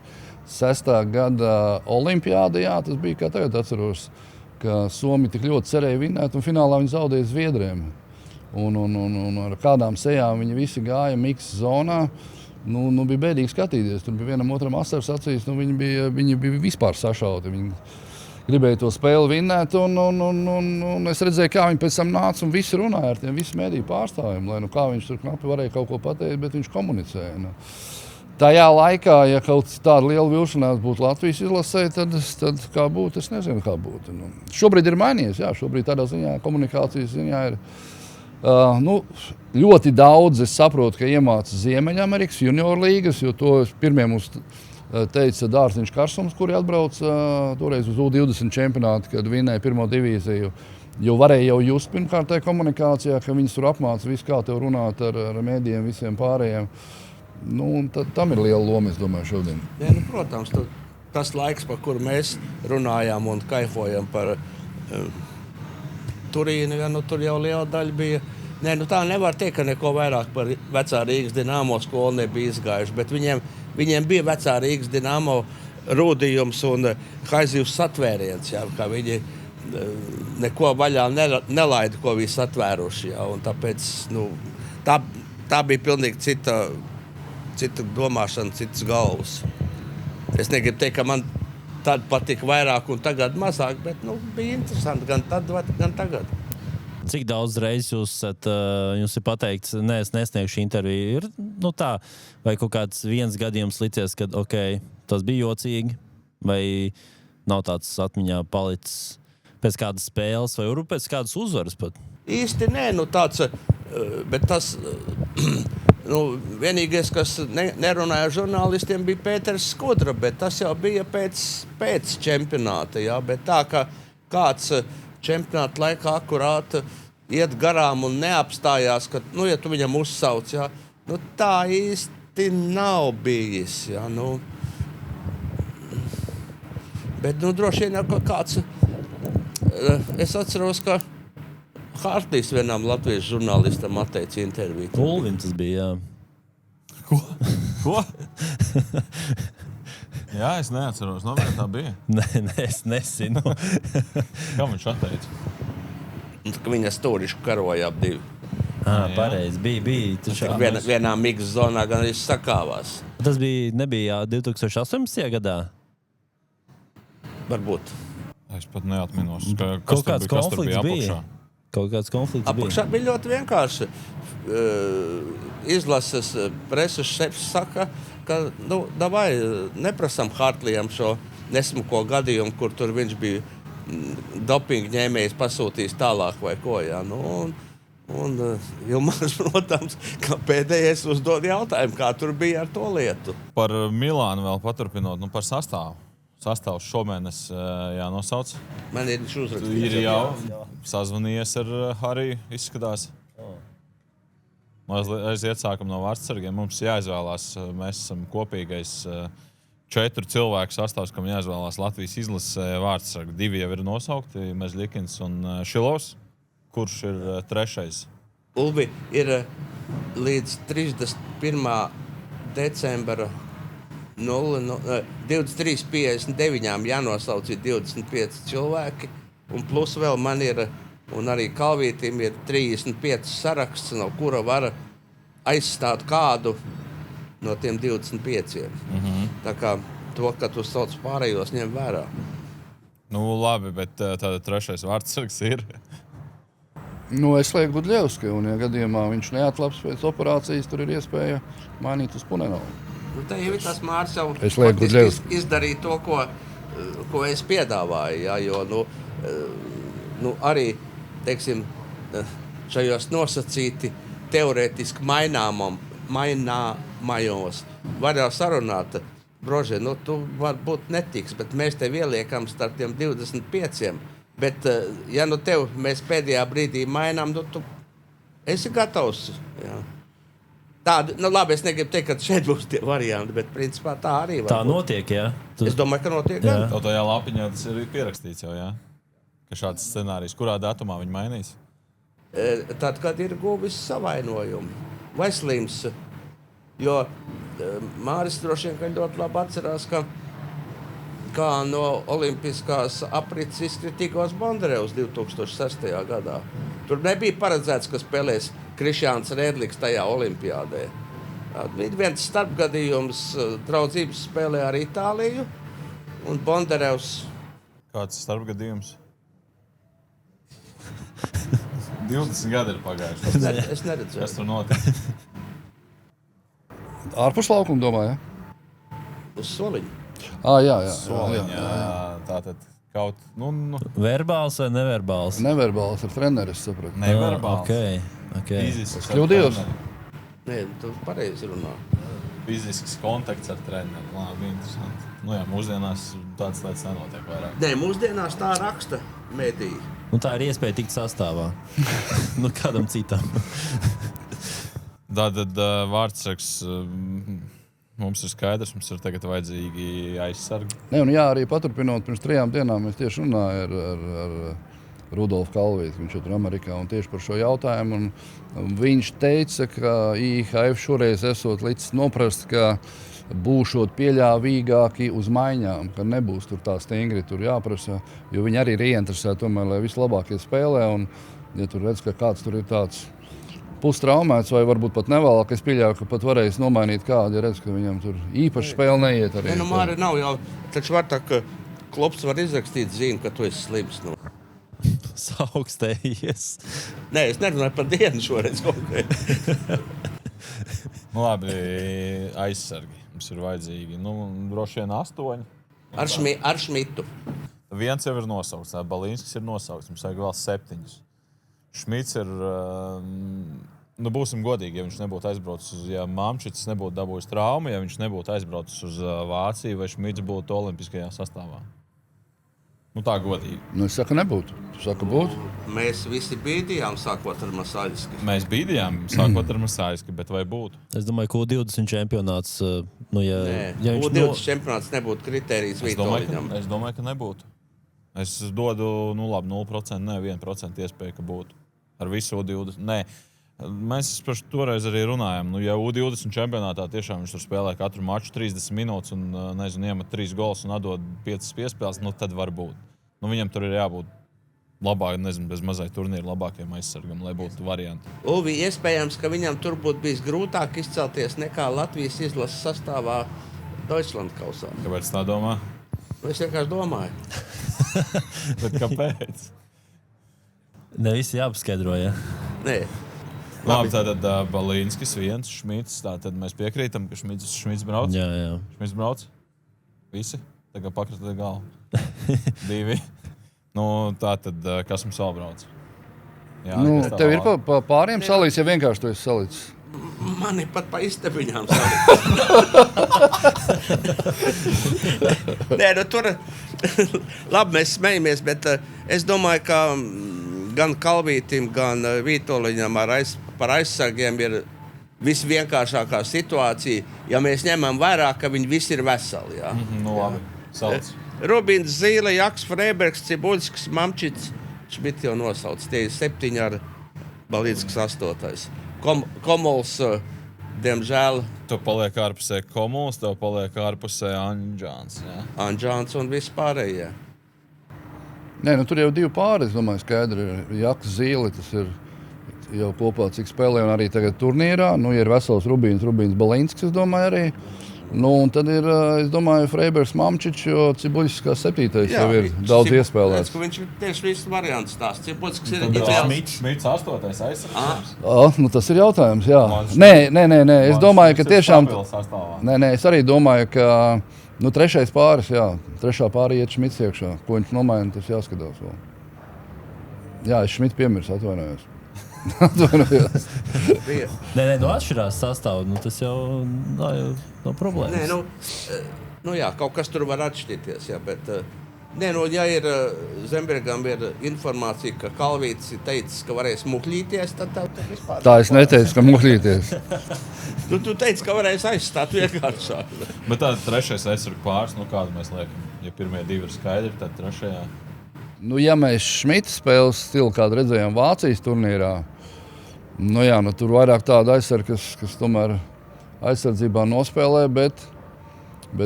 Gada olimpiāda, jā, tas bija, kā tagad atceros, ka Somi tik ļoti cerēja vinēt un finālā viņi zaudēja Zviedriem. Un ar kādām sejām viņi visi gāja mix zonā. Nu, bija bēdīgi skatīties. Tur bija vienam otram asaras acīs, viņi bija vispār sašauti. Viņi gribēja to spēli vinnēt, un es redzēju, kā viņi pēc tam nāca un visi runāja ar tiem visu mediju pārstāvjiem, lai kā viņš tur knapi varēja kaut ko pateikt, bet viņš komunicēja. Tajā laikā, ja kaut tāda liela vilšanās būtu Latvijas izlasē, tad kā būtu, es nezinu, kā būtu. Šobrīd ir mainījies, jā, šobrīd tādā ziņā, komunikācijas ziņā ir ļoti daudz, es saprotu, ka iemāca Ziemeļamerikas junior līgas, jo to pirmie mums teica Dārziņš Karsums, kuri atbrauca toreiz uz U20 čempionātu, kad vinēja pirmo divīziju. Jo varēja jau just pirmkārt tajā komunikācijā, ka viņus tur apmāca visu, kā tev runāt ar mēdījiem, visiem pārējiem. Tam ir liela loma, es domāju, šodien. Ja, protams, tas laiks, par kuru mēs runājām un kaifojam par Turīnu, ja, tur jau liela daļa bija. Tā nevar teikt, ka neko vairāk par vecā Rīgas Dinamo skolu nebija izgājuši, bet viņiem bija vecā Rīgas Dinamo rūdījums un haizivs satvēriens, ja, ka viņi neko vaļā nelaida, ko viņi satvēruši. Ja, un tāpēc tā bija pilnīgi cita domāšana, citas galvas. Es negribu teikt, ka man tad patika vairāk un tagad mazāk, bet bija interesanti gan tad, gan tagad. Cik daudz reizes jums ir pateikts, es nesniegšu interviju, ir tā, vai kaut kāds viens gadījums licies, ka tas bija jocīgi, vai nav tāds atmiņā palicis pēc kādas spēles, vai pēc kādas uzvaras pat? Īsti nē, tāds, bet tas, vienīgais, kas nerunāja ar žurnālistiem, bija Pēters Skudra, bet tas jau bija pēc čempionāta, jā, bet tā, ka kāds čempionāta laikā akurāt iet garām un neapstājās, ka, ja tu viņam uzsauc, jā, tā īsti nav bijis, jā, Bet, droši vien jau kāds, es atceros, ka Hārtīs vienam latviešu žurnālistam atteica interviju. Ulvim tas bija, jā. Ko? Jā, es neatceros, tā bija. Nē, es nesinu. Kā viņš atteica? Ka viņa stūrišu karoja ap divi. Pareizi, bija. Vienā miks zonā gan arī sakāvās. Tas nebija 2018. gadā? Varbūt. Es pat neatminos. Kaut kāds konflikts bija. Kaut kāds konflikts bija. Apakšā bija ļoti vienkārši. Izlases preses šefs saka, ka davai neprasam Hartlijam šo nesmuko gadījumu, kur tur viņš bija dopinga ņēmējs pasūtījis tālāk vai ko. Jā. Un Ilmārs, protams, ka pēdējais uzdod jautājumu, kā tur bija ar to lietu. Par Milānu vēl paturpinot, par sastāvu. Sastāvs šomēnes jānosauc. Man ir viņš uzrakstīts. Ir jau sazvanījies ar Hariju, izskatās. Aiziet sākam no vārdsargiem. Mums jāizvēlās, mēs esam kopīgais 4 cilvēku sastāvs, kam jāizvēlās Latvijas izlasē vārdsargi. 2 jau ir nosaukti, Mezļikins un Šilovs. Kurš ir 3? Ulvi ir līdz 31. decembra 23.59 jānosauc 25 cilvēki, un plus vēl man ir, un arī Kalvītim ir 35 saraksts, no kura var aizstāt kādu no tiem 25. Tā kā to, ka tu sauc pārējos, ņem vērā. Labi, bet tāda 3. vārdsargs ir? Es lieku Gudļevski, un ja gadījumā viņš neatlaps pēc operācijas, tur ir iespēja mainīt uz Punenovu. Tā jau ir tas Mārs jau izdarīja to, ko es piedāvāju. Jā, jo arī, teiksim, šajos nosacīti teorētiski maināmajos var jau sarunāt, Brože, tu varbūt netiks, bet mēs tev ieliekam starp tiem 25. Bet, ja tev mēs pēdējā brīdī mainām, tu esi gatavs. Jā. Tāda, labi, es negribu teikt, ka šeit būs tie varianti, bet principā tā arī var Tā būt. Notiek, jā? Es domāju, ka notiek. Tajā lapiņā tas ir pierakstīts jau, jā? ka šāds scenārijs, kurā datumā viņi mainīs? Tad, kad ir guvis savainojumu vai slims. Jo Māris droši vien ļoti labi atcerās, kā no olimpiskās aprits izkritīgos Bondarevs 2006. gadā. Tur nebija paredzēts, ka spēlēs Krišjāns Rēdliks tajā olimpiādē. Ir viens starpgadījums draudzības spēlē ar Itāliju un Bondarevs. Kāds starpgadījums? 20 gadi ir pagājuši. Es neredzēju. Kas tur notika? Ārpus laukuma, domāju, ja? Uz soliņu. Jā. Soliņā, tātad kaut, Verbāls vai neverbāls? Neverbāls ar treneri, es sapratu. neverbāls. Okay. Fizisks Kļūdījos? ar treneri. Nē, tu pareizi runā. Fizisks kontakts ar treneri. Labi, interesanti. Jā, mūsdienās tāds lietas nenotiek vairāk. Nē, mūsdienās tā raksta mediji. Tā ir iespēja tikt sastāvā. Kādam citam. Tātad vārdsargs mums ir skaidrs, mums ir tagad vajadzīgi aizsargi. Arī paturpinot, pirms 3 dienām mēs tieši runājām ar Rudolfu Kalvīti, viņš ir tur Amerikā, un tieši par šo jautājumu. Viņš teica, ka IHF šoreiz esot līdz noprast, ka būšot pieļāvīgāki uz maiņām, ka nebūs tur tā stingri tur jāprasa, jo viņi arī ir ieinteresēti tomēr, lai vislabākie spēlē, un ja tur redz, ka kāds tur ir tāds pustraumēts vai varbūt pat nevēlāk, es pieļauju, ka pat varēs nomainīt kādu, ja redz, ka viņam tur īpaši spēle neiet arī. Māri nav jau, taču var tā, ka klubs var izrakstīt zīmi, ka tu esi slims. Saukstējies. Nē, es nerunāju par dienu šoreiz konkrēti. Labi, aizsargi. Mums ir vajadzīgi, droši vien 8. Ar Šmitu. Viens jau ir nosaukts, Balīnskis ir nosaukts, mums vajag vēl 7. Šmits ir, būsim godīgi, ja viņš nebūtu aizbraucis, ja Mamčits nebūtu dabūjis traumu, ja viņš nebūtu aizbraucis uz Vāciju, vai Šmits būtu olimpiskajā sastāvā. Tā godīgi. Es saku, nebūtu. Tu saki, būtu. Mēs visi bīdījām, sākot ar Masāļski. Mēs bīdījām, sākot ar Masāļski, bet vai būtu? Es domāju, ka U20 čempionāts, ja U20 čempionāts nebūtu kritērijs Vītoliņam. Es domāju, ka nebūtu. Es dodu 0%, ne 1% iespēju, ka būtu. Ar visu U20. Nē. Mēs par toreiz arī runājam. Ja U20 čempionātā tiešām viņš tur spēlē katru maču 30 minūtes un, iemet 3 gols un atdod 5 piespēles, tad var būt. Viņam tur ir jābūt labāk, bez mazai turnīra labākiem aizsargam, lai būtu varianti. Ulvi, iespējams, ka viņam tur būtu bijis grūtāk izcelties nekā Latvijas izlases sastāvā Deutschland kausā. Kāpēc tā domā? Es vienkārši domāju. Bet kāpēc? Ne visi jāpaskaidro, ja? Nē. Labi, tātad Balīnskis, Viens, Šmits. Tātad mēs piekrītam, ka Šmits brauc. Jā. Šmits brauc. Visi. Tagad pakratē galvu. 2. Tātad, kas mums vēl brauc? Jā, tev ir pa pāriem salīdz, ja vienkārši tu esi salīdz. Mani pat pa istabiņām Nē, tur labi, mēs smejamies, bet es domāju, ka gan Kalvītim, gan Vītoliņam par aizsargiem ir visvienkāršākā situācija, ja mēs ņemam vērā, ka viņi visi ir veseli. Jā. Labi, sauc. Rubins, Zīle, Jaks, Freibergs, Cibuļskis, Mamčits, Šmit jau nosauc. Tie ir 7 ar Balīnskas 8. Komols, diemžēl. Tu paliek ārpusē Komols, tev paliek ārpusē Anģāns. Anģāns un vispārējie. Tur jau 2 pāri, es domāju, skaidri ir Jaks, Zīle, tas ir jau kopā cik spēlē un arī tagad turnīrā. Ir vesels Rubins, Balīnskis, es domāju arī. Un tad ir, es domāju, Freibergs, Mamčičs, jo Cibuļskis kā 7. jau ir daudz iespēlēts. Viņš ir tieši visu variantu stāsts. Cibuļskis ir ideāls. Šmits 8. aizsargs. Tas ir jautājums, jā. Nē, es domāju, ka tiešām... Nē, es arī domāju, ka 3. pāris, jā. 3. pāri iet Šmits iekšā. Ko viņš nomaina, tas jāskatās vēl. Jā, es Šmits piemirs, atvainojos. Nē, atšķirās sastāvu. Tas jau nav problēmas. Jā, kaut kas tur var atšķirties. Jā, bet, ja ir Zembergam ir informācija, ka Kalvītis ir teicis, ka varēs muhļīties, tad tev vispār... Tā es neteicu, ka muhļīties. Tu teici, ka varēs aizstāt vienkāršāk. Bet tāda 3. aizsargu pāris, kādu mēs liekam? Ja pirmie 2 ir skaidri, tad 3. Nu, ja mēs Šmita spēles stilu kādu redzējām Vācijas turnīrā, tur vairāk tāda aizsardzība, kas tomēr aizsardzībā nospēlē, bet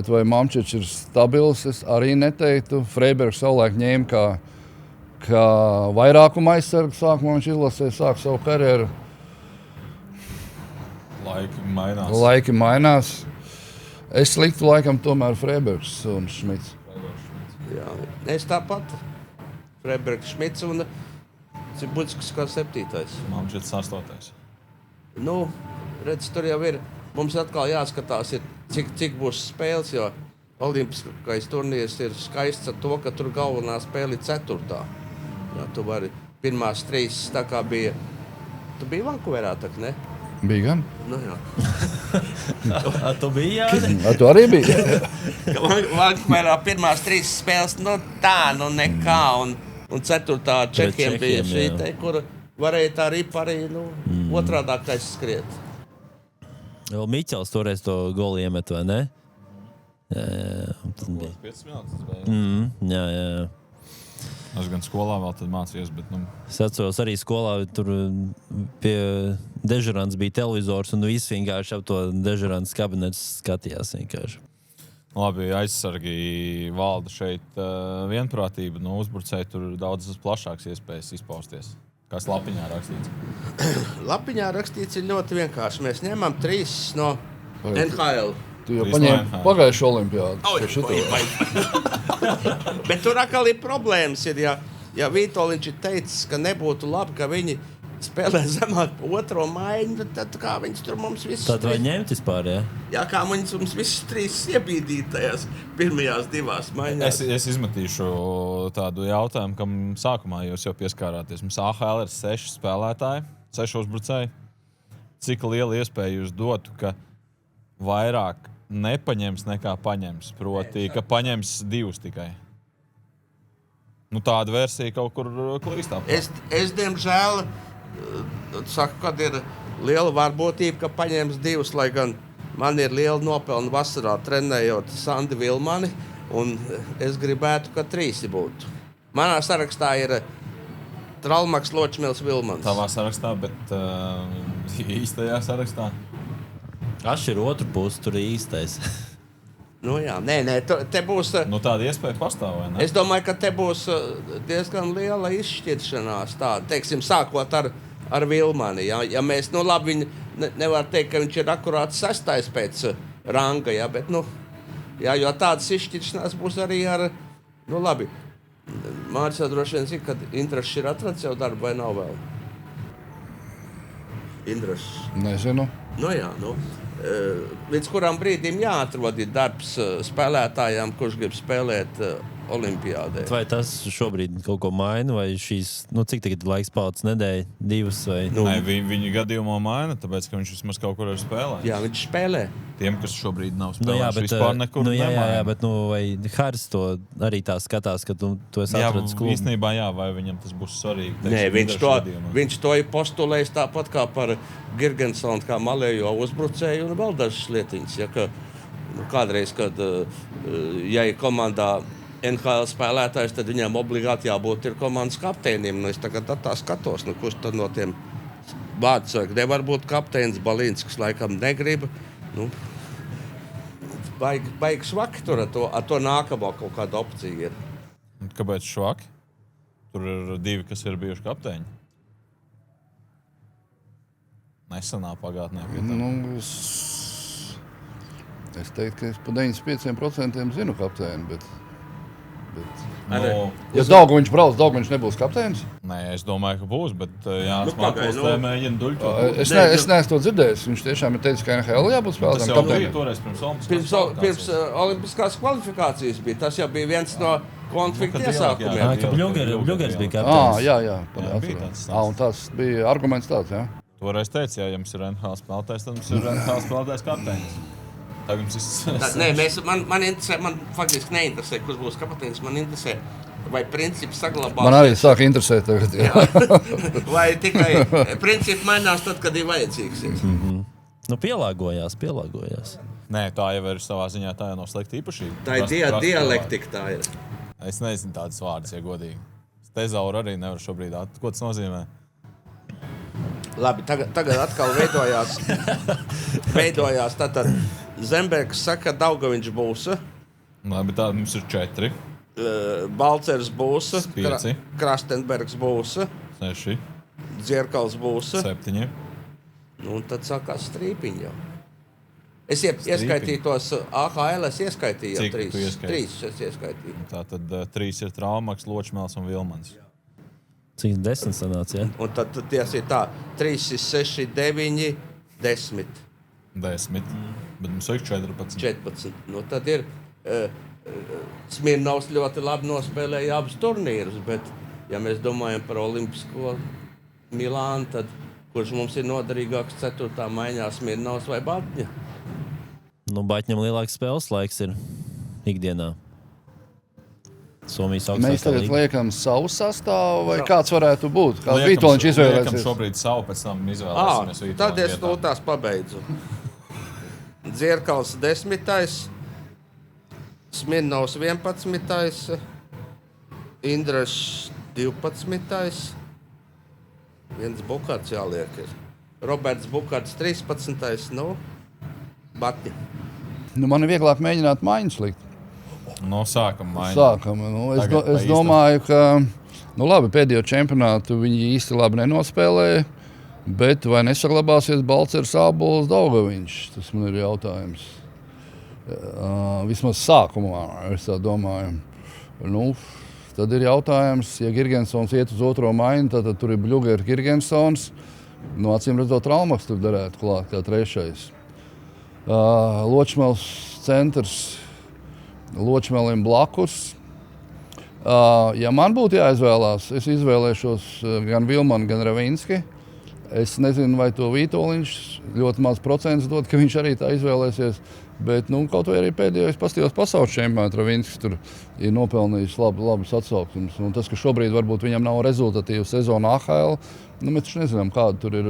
vai Mamčičs ir stabils, es arī neteiktu. Freibergs savulaik ņēma kā vairākuma aizsargu sākumā, viņš izlasīja, sāk savu karjeru. Laiki mainās. Es liktu laikam tomēr Freibergs un Šmits. Jā, es tāpat. Freibergs, Šmits un Cibuļskis kā 7. Mamčičs 8. Nu, redz, tur jau ir. Mums atkal jāskatās, cik būs spēles, jo olimpiskais turnīrs ir skaists ar to, ka tur galvenā spēle ir 4. Jā, tu vari pirmās 3, tā kā bija. Tu biji Vankūverā, tak, ne? Bija gan? Nu, jā. Tu biji, Jāni? Tu arī biji? Vankūverā pirmās 3 spēles, nekā. Un 4. Čehiem bija šī te, kur varēja tā arī otrādākais skriet. Vēl Miķels toreiz to golu iemet, vai ne? Jā. Tas bija 5 minūtes. Jā. Es gan skolā vēl tad mācījos, bet... Es atceros arī skolā, tur pie dežurants bija televizors, un visi vienkārši ap to dežurants kabinetus skatījās vienkārši. Labi, aizsargi valda šeit vienprātība. Uzbrucēji tur daudz plašāks iespējas izpausties. Kas lapiņā rakstīts? Lapiņā rakstīts ir ļoti vienkārši. Mēs ņemam 3 no NHL. Tu jau paņēmi pagājušo olimpiādu. Bet tur atkal ir problēmas. Ja Vitoļņš ir teicis, ka nebūtu labi, ka viņi spēlē zemāk pa 2. maiņu, tad kā viņus tur mums visus... Tad vai ņemt vispār, jā? Jā, kā mums visus 3 iebīdītajās pirmajās 2 maiņās. Es izmetīšu tādu jautājumu, kam sākumā jūs jau pieskārāties. Mums AHL ir 6 spēlētāji, 6 uzbrucēji. Cik liela iespēja jūs dotu, ka vairāk nepaņems nekā paņems? Proti, ka paņems 2 tikai. Tāda versija kaut kur klīstā. Es diemžēl saku, kad ir liela varbūtība, ka paņems 2, lai gan man ir liela nopelna vasarā trenējot Sandi Vilmani, un es gribētu, ka 3 būtu. Manā sarakstā ir Tralmaks, Ločmils, Vilmans. Tavā sarakstā, bet īstajā sarakstā? Aš ir otru pusi, tur ir īstais. Jā, nē, te būs... Tāda iespēja pastāv, vai ne? Es domāju, ka te būs diezgan liela izšķiršanās. Tā, teiksim, sākot ar Vilmani. Ja mēs, labi, viņi nevar teikt, ka viņš ir akurāts 6. pēc ranga, bet, jo tādas izšķiršanās būs arī ar, labi, Mārcis droši vien zina, kad Indrašs ir atrads jau darbu vai nav vēl? Indrašs. Nezinu. Līdz kuram brīdim jāatrod darbs spēlētājām, kurš grib spēlēt olimpiādē. Vai tas šobrīd kaut ko maina, vai šīs, cik tagad laiks palicis nedēļa, 2 vai... Nē, viņa gadījumā maina, tāpēc, ka viņš vismaz kaut kur ir spēlējis. Jā, viņš spēlē. Tiem, kas šobrīd nav spēlējuši, vispār nekur nemaina. Jā, bet vai Haris to arī tā skatās, ka tu esi atradis klubu? Īstenībā jā, vai viņam tas būs svarīgi. Nē, viņš to ir postulējis tāpat kā par Girgensonu, kā malējo uzbrucēju un vēl dažas lietiņas. Ja, kādreiz, kad ja ir komandā NHL spēlētājs, tad viņam obligāti jābūt ir komandas kapteinim. Es tagad tā skatos, kurš tad no tiem vārdsargiem nevar būt kapteinis. Balinskis laikam negrib. Baigi švaki tur ar to nākamo kaut kāda opcija ir. Kāpēc švaki? Tur ir 2, kas ir bijuši kapteiņi. Nesenā pagātnē. Es teiktu, ka es pa 95% zinu kapteini, bet... Ja Daugaviņš brauc, Daugaviņš nebūs kapteinis? Nē, es domāju, ka būs, bet Jānis Mākls mēģina duļķot. Es neesmu to dzirdējis. Viņš tiešām ir teicis, ka NHL jābūt spēlētājiem kapteinim. Tas jau bija pirms olimpiskās kvalifikācijas bija. Tas jau bija viens no konflikta iesākumiem. Ka Bļugers bija kapteinis. Jā. Un tas bija arguments tāds, jā. Toreiz teica, ja jums ir NHL spēlētājs, tad jums ir NHL spēlētājs kapteinis. Man interesē, man faktiski neinteresē, kurš būs kapteinis. Man interesē, vai principi saglabās. Man arī sāk interesēt tagad. Vai tikai principi mainās tad, kad ir vajadzīgs. Pielāgojās. Nē, tā jau ir savā ziņā, tā jau nav slikta īpašība. Tā ir dialektika, tā ir. Es nezinu tādas vārdas, ja godīgi. tezauru arī nevar šobrīd Ko tas nozīmē? Labi, tagad atkal veidojās tātad Zembergs saka, Daugaviņš būs. Labi, tā mums ir 4. Balcers būs. 5. Krastenbergs būs. 6. Dzierkals būs. 7. Nu, un tad sākās strīpiņi jau. Es ieskaitīju tos AHL, es ieskaitīju jau 3. 3 es ieskaitīju. Tātad 3 ir Traumaks, Ločmēls un Vilmans. Cik 10 sanāca, ja? Un tad ties ir tā, 3, 6, 9, 10. 10, bet mums ir 14. 14. Nu, tad ir Smirnovs ļoti labi nospēlēja abus turnīrus, bet, ja mēs domājam par Olimpisko Milānu, tad kurš mums ir noderīgāks 4. maiņā, Smirnovs vai Batņa? Nu, Baķņam lielāks spēles laiks ir ikdienā. Somijas Mēs tagad liekam savu sastāvu, vai kāds varētu būt? Kāds Vitoļņš Liekam izvēlēsies? šobrīd savu, pēc tam izvēlēsimies Vitoļņu Tad es vietā. tās pabeidzu. Dzierkals 10. Smirnovs 11. Indrašs 12. Viens Bukārts jāliek ir. Roberts Bukārts 13. Nu, Batņa. Nu, man ir vieglāk mēģināt maiņas likt. No sākam maiņu. Sākam. Nu, es domāju, ka labi, pēdējo čempionātu viņi īsti labi nenospēlēja, bet vai nesaglabāsies Balcers, Ābols, Daugaviņš? Tas man ir jautājums. Vismaz sākumā, es tā domāju. Nu, tad ir jautājums, ja Girgensons iet uz otro maiņu, tad tur ir Bļuger Girgensons. Nu, acīm redzot, Traumaks tur derētu klāt kā 3. Ločmēls centrs. Ločmelim blakus. Ja man būtu jāizvēlās, es izvēlēšos gan Vilmanu, gan Ravinski. Es nezinu, vai to Vitoļņš ļoti maz procents dod, ka viņš arī tā izvēlēsies. Bet kaut vai arī pēdējais pastījos pasaules čempionāts Ravinskis tur ir nopelnījis labas atsauksmes. Un tas, ka šobrīd varbūt viņam nav rezultatīva sezona AHL, mēs taču nezinām, kāda tur ir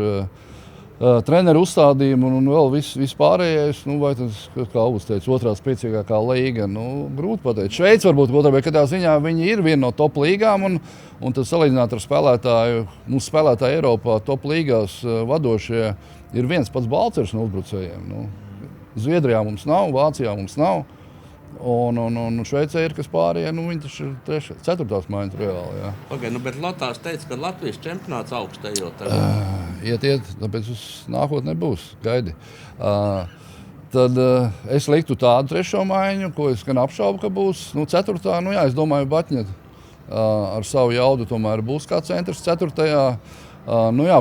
treneru uzstādījumi un vēl viss pārējais. Vai tas, kā Uvis teica, otrā spēcīgākā līga? Grūti pateikt. Šveice varbūt otrā, bet kādā ziņā viņi ir viena no top līgām. Un tad salīdzināt ar spēlētāju, mūsu spēlētāju Eiropā top līgās vadošie ir viens pats Balcers no uzbrucējiem. Zviedrijā mums nav, Vācijā mums nav. Un Šveicē ir kas pārējie, viņi taču ir 4. maiņas reāli. Pagaid, bet Lotās teica, ka Latvijas čempionāts augstējot. Iet, tāpēc uz nākotnē būs. Gaidi. Tad es liktu tādu 3. maiņu, ko es gan apšaubu, ka būs. 4. Es domāju, Batņa ar savu jaudu tomēr būs kā centrs 4.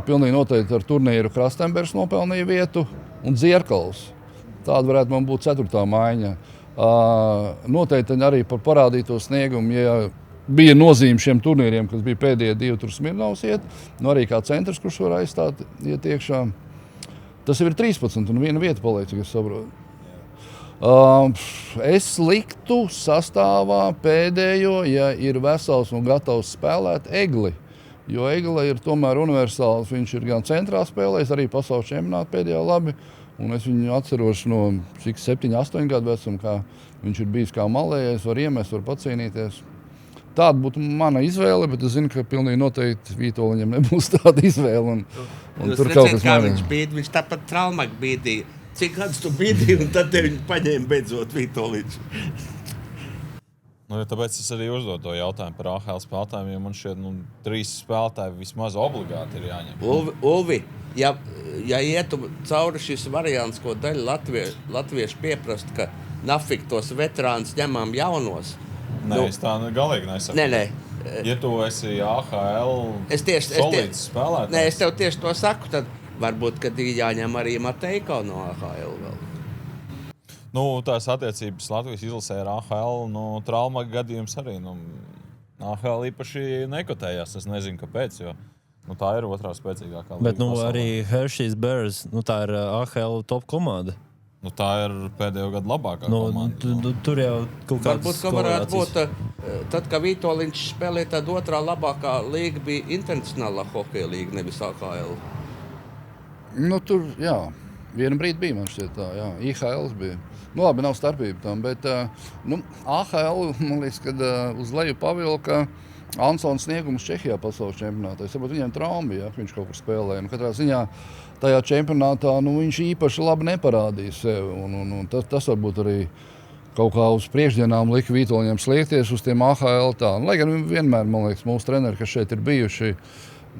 Pilnīgi noteikti ar turnīru Krastenbergs nopelnīja vietu un Dzierkals. Tāda varētu man būt 4. maiņa. Noteikti arī par parādīto sniegumu, ja bija nozīme šiem turnīriem, kas bija pēdējie 2, tur Smirnovs iet, arī kā centrs, kurš var aizstāt iet iekšā. Tas jau ir 13 un viena vieta paliek, cik es saprotu. Es liktu sastāvā pēdējo, ja ir vesels un gatavs spēlēt, Egli. Jo Egli ir tomēr universāls, viņš ir gan centrā spēlējis, arī pasaules čempionātā pēdējā labi. Un es viņu atceros no 7, 8 gadu vecuma, kā viņš ir bijis kā malējais, var iemest, var pacīnīties. Tāda būtu mana izvēle, bet es zinu, ka pilnīgi noteikti Vitoļņam nebūs tāda izvēle. Un tur kaut kas viņš bīd, viņš tāpat Traumāk bīdīja. Cik gadus tu bīdīji, un tad viņi paņēma beidzot Vitoļņš. Tāpēc es arī uzdodu to jautājumu par AHL spēlētājiem, jo man šķiet, 3 spēlētāji vismaz obligāti ir jāņem. Ulvi, ja ietu cauri šis variants, ko daļa latvieši pieprast, ka nafik tos veterānus ņemam jaunos. Nē, es tā galīgi nesaku. Nē. Ja tu esi AHL solīts spēlētājs. Nē, es tev tieši to saku, tad varbūt, kad ir jāņem arī Mateiko no AHL vēl. Tās attiecības Latvijas izlasē ar AHL, Traumaka gadījums arī. AHL īpaši nekotējās, es nezinu, kāpēc, jo tā ir otrā spēcīgākā līga. Bet arī Hershey's Bears, tā ir AHL top komanda. Tā ir pēdējo gadu labākā komanda. Tur jau kaut kāds varbūt, ka varētu būt, tad, kad Vitoļņš spēlēja, tad otrā labākā līga bija internacionālā hokeja līga, nevis AHL. Tur, jā, vienu brīdi bija, man šķiet tā, jā, IHL bija. Labi, nav starpība tam, bet AHL, man liekas, kad uz leju pavilka, Ansons sniegums Čehijā pasaules čempionātā. Es saprotu, viņam trauma bija, ka viņš kaut kur spēlēja. Katrā ziņā tajā čempionātā viņš īpaši labi neparādīja sevi. Un tas varbūt arī kaut kā uz priekšdienām lika Vītoliņam sliekties uz tiem AHL tā. Lai gan vienmēr, man liekas, mūsu treneri, kas šeit ir bijuši,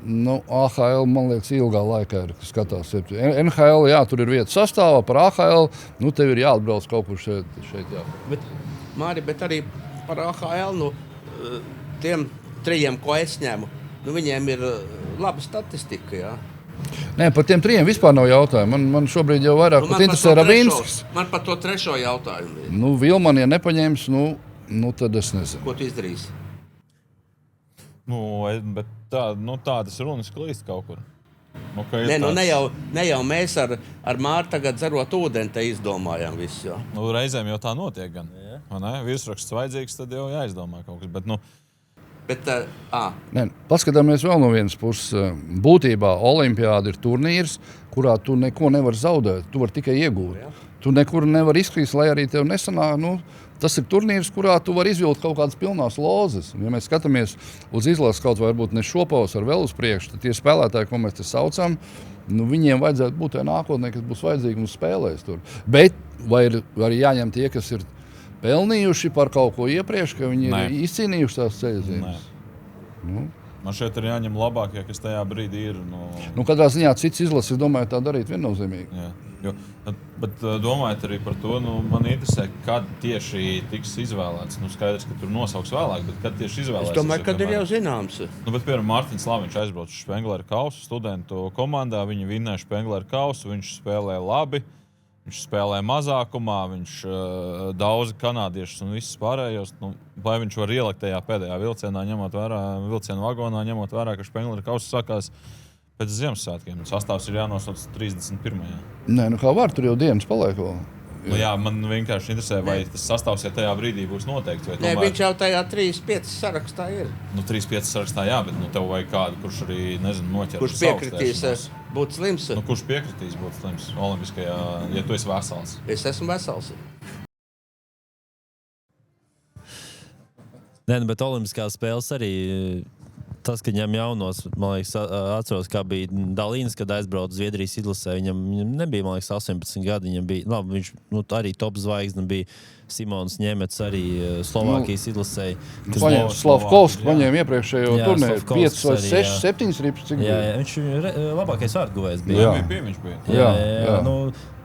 AHL, man liekas, ilgā laikā ir skatās. NHL, jā, tur ir vieta sastāvā par AHL, tev ir jāatbrauc kaut kur šeit jā. Bet arī par AHL, tiem 3, ko es ņemu, viņiem ir laba statistika, jā. Nē, par tiem 3 vispār nav jautājumu. Man šobrīd jau vairāk interesē Ravinskis. Man par to 3. jautājumu. Vilman, ja nepaņems, tad es nezinu. Ko tu izdarīsi? Bet tādas runas klīst kaut kur. Ne jau mēs ar Māru tagad dzerot ūdeni te izdomājām visu. Reizēm jau tā notiek gan. Virsraksts vajadzīgs, tad jau jāizdomā kaut kas. Paskatāmies vēl no vienas puses. Būtībā olimpiāda ir turnīrs, kurā tu neko nevar zaudēt. Tu vari tikai iegūt. Jā. Tu nekur nevar izkrist, lai arī tev nesanāk. Tas ir turnīrs, kurā tu vari izvilkt kaut kādas pilnās lozes. Ja mēs skatāmies uz izlases kaut vai varbūt ne šopavas ar vēl uz priekšu, tad tie spēlētāji, ko mēs te saucam, viņiem vajadzētu būt tajā nākotnē, kas būs vajadzīgi un spēlēs tur. Bet vai ir arī jāņem tie, kas ir pelnījuši par kaut ko iepriekš, ka viņi ir izcīnījuši tās ceļzīmes? Man šeit ir jāņem labākie, kas tajā brīdī ir. Katrā ziņā cits izlases, es domāju, tā darīt viennozīmīgi. Bet domājot arī par to, man interesē, kad tieši tiks izvēlēts. Skaidrs, ka tur nosauks vēlāk, bet kad tieši izvēlēts? Es domāju, kad ir jau zināms. Bet, piemēram, Mārtiņš Slaviņš aizbrauc uz Spengleru kausu studentu komandā. Viņi vinnēja Spengleru kausu, viņš spēlēja labi. Viņš spēlēja mazākumā, viņš daudzi kanādiešus un visus pārējos. Vai viņš var ielikt tajā pēdējā vilciena vagonā, ņemot vērā, ka Spengleru kausa sākās pēc Ziemassvētkiem. Sastāvs ir jānosauc 31. Nē, kā var, tur jau dienas paliek vēl. Man vienkārši interesē, vai tas sastāvs ja tajā brīdī būs noteikts. Nē, viņš jau tajā 3-5 sarakstā ir. 3-5 sarakstā, jā, bet tev vajag kādu, kurš arī, noķers. Kurš piekritīs būt slims? Kurš piekritīs būt slims olimpiskajā, ja tu esi vesels? Es esmu vesels. Nē, bet olimpiskās spēles arī... Tas, ka viņam jaunos, man liekas, atceros, kā bija Dalīns, kad aizbrauca Zviedrijas izlasē. Viņam nebija, man liekas, 18 gadi. Viņam bija, viņš arī top zvaigzne bija Simons Ņemets, arī Slovākijas izlasē. Slavkovs paņēma iepriekšējo turnīru. 5 vai 6, 7 rips. Jā, viņš labākais vārtguvējs bija. Viņš bija. Jā.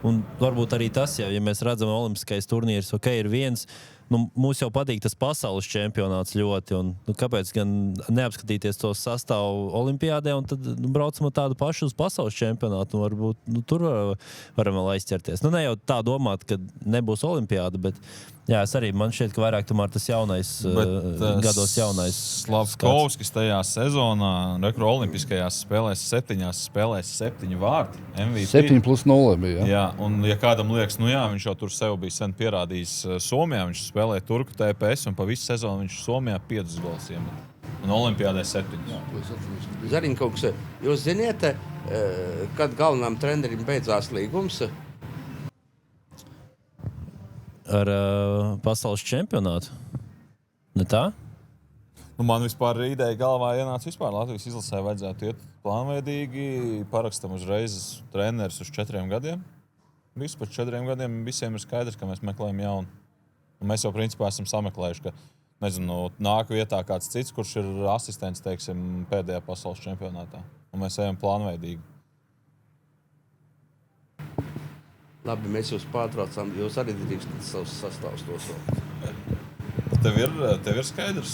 Un varbūt arī tas, ja mēs redzam olimpiskais turnīrs, ir viens. Mums jau patīk tas pasaules čempionāts ļoti. Kāpēc gan neapskatīties to sastāvu olimpiādē un tad braucam tādu pašu uz pasaules čempionātu? Varbūt tur varam vēl aizķerties. Ne jau tā domāt, ka nebūs olimpiāda, bet jā, man šķiet, ka vairāk tomēr tas jaunais, gados jaunais. Slavkovskis tajā sezonā, olimpiskajās spēlēs 7 vārti. MVP. 7+0 bija. Jā, un ja kādam liekas, viņš jau tur sev bija sen pierādījis Somijā, viņš spēlēja Turku TPS un pa visu sezonu viņš Somijā 5 gols iemet. Un olimpiādē 7. Zariņkungs, jūs ziniet, kad galvenam trenerim beidzās līgums? Ar pasaules čempionātu? Ne tā? Man vispār ideja galvā ienāca Latvijas izlasē vajadzētu iet plānveidīgi, parakstam uzreiz treneris uz 4 gadiem. Visu pēc 4 gadiem visiem ir skaidrs, ka mēs meklējam jaunu. Un mēs jau principā esam sameklējuši, ka nāk vietā kāds cits, kurš ir asistents, teiksim, pēdējā pasaules čempionātā. Un mēs ejam plānveidīgi. Labi, mēs jūs pārtraucām, jūs arī drīkstat savus sastāvus nosaukt. Tev ir skaidrs,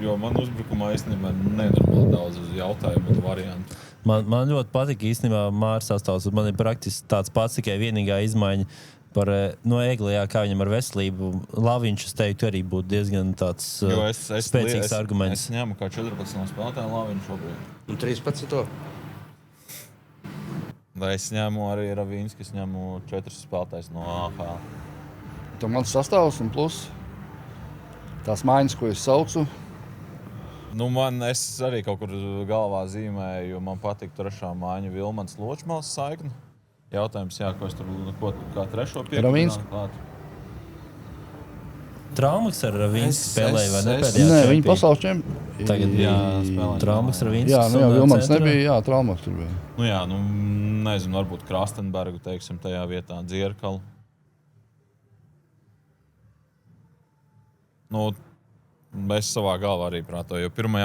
jo man uzbrukumā īstenībā nenormāli daudz jautājumu un variantu. Man ļoti patika īstenībā Māris sastāvs. Man ir praktiski tāds pats, tikai vienīgā izmaiņa par Eglijā, kā viņam ar veselību. Laviņš, es teiktu, arī būtu diezgan tāds spēcīgs arguments. Es ņemu kā 14 spēlētāju Laviņu šobrīd. Un 13. Vai es ņemu arī Ravinski, es ņemu 4 spēlētājus no AHL. Tā mans sastāvs un plus tās mājas, ko es saucu. Es arī kaut kur galvā zīmēju, jo man patīk 3. mājiņa Vilmans Ločmals saikni. Jautājums, ko es tur kā 3. piekritināt klāt. Traumaks ar Vinci spēlēja, vai ne? Nē, viņi pasaules čempioni. Tagad spēlē. Traumaks ar Vinci. Jā, nu jau Vilmans nebija, jā, Traumaks tur bija. Nu jā, nezinu, varbūt Krastenbergu, teiksim, tajā vietā Dzierkalu. Es savā galvā arī prātoju, jo pirmā,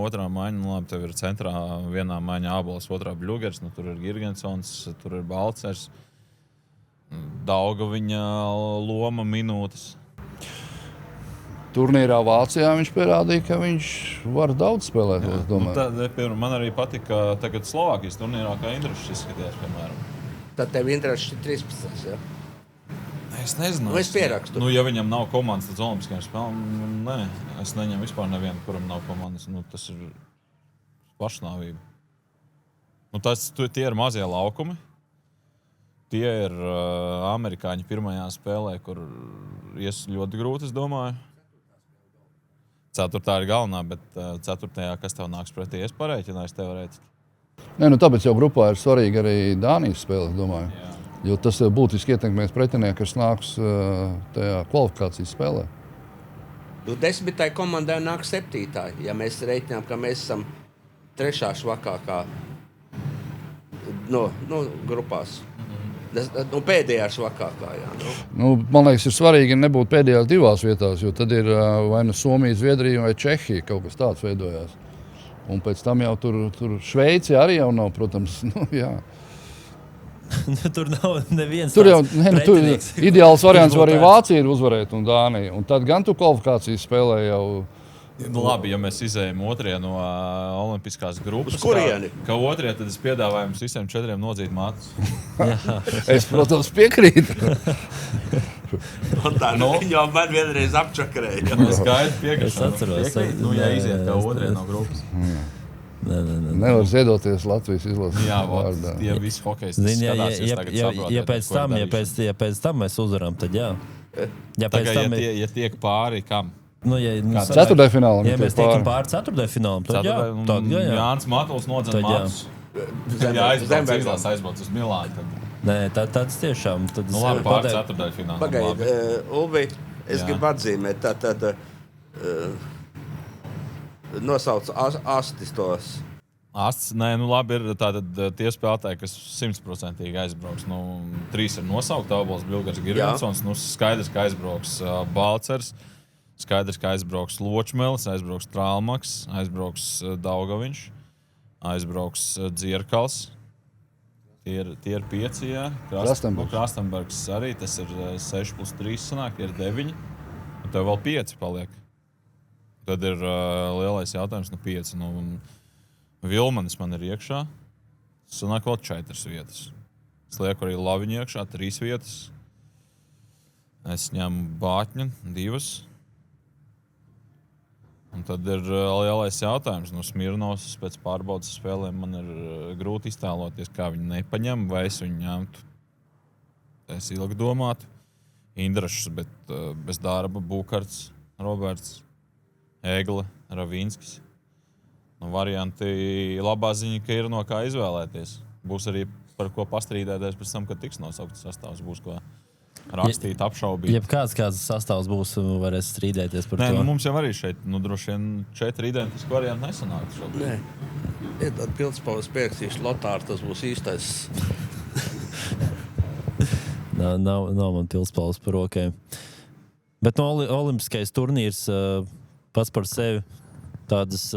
otrā maiņa, labi, tev ir centrā vienā maiņā Ābols, otrā Bļugers, tur ir Girgensons, tur ir Balcers, Daugaviņa loma minūtes. Turnīrā Vācijā viņš pierādīja, ka viņš var daudz spēlēt, es domāju. Man arī patika tagad Slovākijas turnīrā, kā Indrašs izskatījās, piemēram. Tad tev Indrašs ir 13, jā? Es nezinu. Es pierakstu. Ja viņam nav komandas līdz olimpiskajām spēlēm, nē, es neņemu vispār nevienu, kuram nav komandas. Tas ir pašnāvība. Tie ir mazie laukumi. Tie ir amerikāņi pirmajā spēlē, kur ies ļoti grūti, es domāju. 4. ir galvenā, bet 4. kas tev nāks pretī, es pareiķināšu teorētiski. Nē, tāpēc jau grupā ir svarīgi arī Dānijas spēle, es domāju. Jā. Jo tas būtiski ietekmēs pretinieku, kas nāks tajā kvalifikācijas spēlē. 10. komandai nāk 7. Ja mēs reiķinām, ka mēs esam 3. švakākā grupās. Pēdējā švakākā, jā. Man liekas, ir svarīgi nebūt pēdējās 2 vietās, jo tad ir vai nu Somija, Zviedrija vai Čehija, kaut kas tāds veidojās. Un pēc tam jau tur Šveici arī jau nav, protams, jā. Tur nav neviens tur jau, ideāls variants var arī Vācija ir uzvarēt un Dānija. Un tad gan tu kvalifikācijas spēlē jau... Labi, ja mēs izējam otrajā no olimpiskās grupas, kā otrajā, tad es piedāvāju jums visiem 4 nodzīt matus. Es, protams, piekrītu. Viņi jau man vienreiz apčakarēja. Es gaidu piekrišanu. Es atceros. Ja iziet kā otrajā no grupas. Nevar ziedoties Latvijas izlases vārdā. Ja visi hokejisti skatās, jūs tagad saprotiet, ja pēc tam mēs uzvaram, tad jā. Ja tiek pāri, kam? Ceturtdaļfinālam. Ja mēs tiekam pāri ceturtdaļfinālam, tad jā. Jānis Matuls nodzēna matus. Ja aizbrauc uz Milānu, tad... Nē, tāds tiešām... Labi, pāri ceturtdaļfinālam. Pagaid, Ulvi, es gribu atzīmēt, tad... Nosauc astis tos. Astis, nē, labi, ir tātad tie spēlētāji, kas 100% aizbrauks. 3 ir nosaukt, Ābols, Bļugers, Girgensons. Skaidrs, ka aizbrauks Balcers, skaidrs, ka aizbrauks Ločmelis, aizbrauks Trālmaks, aizbrauks Daugaviņš, aizbrauks Dzierkals. Tie ir 5, jā. Krastenbergs arī, tas ir 6 plus 3 sanāk, tie ir 9. Un tev vēl 5 paliek. Tad ir lielais jautājums 5. Vilmanis man ir iekšā. Sanāk vēl 4 vietas. Es lieku arī Laviņu iekšā, 3 vietas. Es ņemu Bāķņu, 2. Un tad ir lielais jautājums. Smirnovs pēc pārbaudas spēlēm man ir grūti iztēloties, kā viņu nepaņem, vai es viņu ņemtu. Es ilgi domātu. Indrašs, bet bez darba, Bukarts, Roberts. Egle, Ravīnskis. Varianti labā ziņa, ka ir no kā izvēlēties. Būs arī par ko pastrīdēties pēc tam, kad tiks nosaukts sastāvs. Būs ko rakstīt, apšaubīt. Kāds sastāvs būs, varēs strīdēties par to? Mums jau arī šeit droši vien 4 identiski varianti nesanākt šobrīd. Nē, iedod pildspaudas pierakstīšu Lotāru, tas būs īstais. nav man pildspaudas par rokēm. Bet olimpiskais turnīrs... Pats par sevi tādas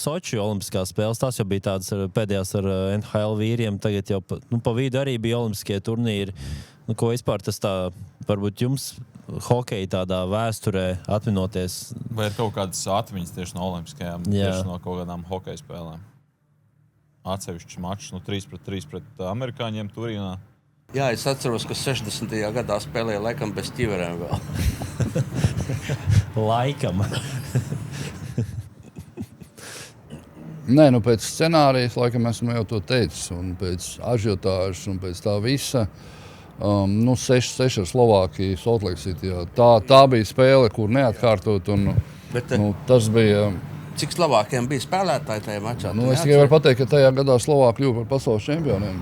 Soči olimpiskās spēles, tās jau bija tādas pēdējās ar NHL vīriem, tagad jau pa vidu arī bija olimpiskie turnīri. Ko vispār tas tā, varbūt jums hokeja tādā vēsturē atminoties? Vai ir kaut kādas atmiņas tieši no olimpiskajām, tieši no kaut kādām hokeja spēlēm? Atsevišķs mačs, 3-3 pret amerikāņiem Turīnā. Jā, es atceros, ka 60. gadā spēlēja laikam bez ķiverēm vēl. Laikam. Nē, pēc scenārijas, laikam esmu jau to teicis, un pēc ažiotāžas, un pēc tā visa, 6 ar Slovākiju, Salt Lake City. Tā bija spēle, kur neatkārtot, un tas bija... Cik Slovākiem bija spēlētāji tajā mačā? Es tikai varu pateikt, ka tajā gadā Slovāki kļuva par pasaules čempioniem.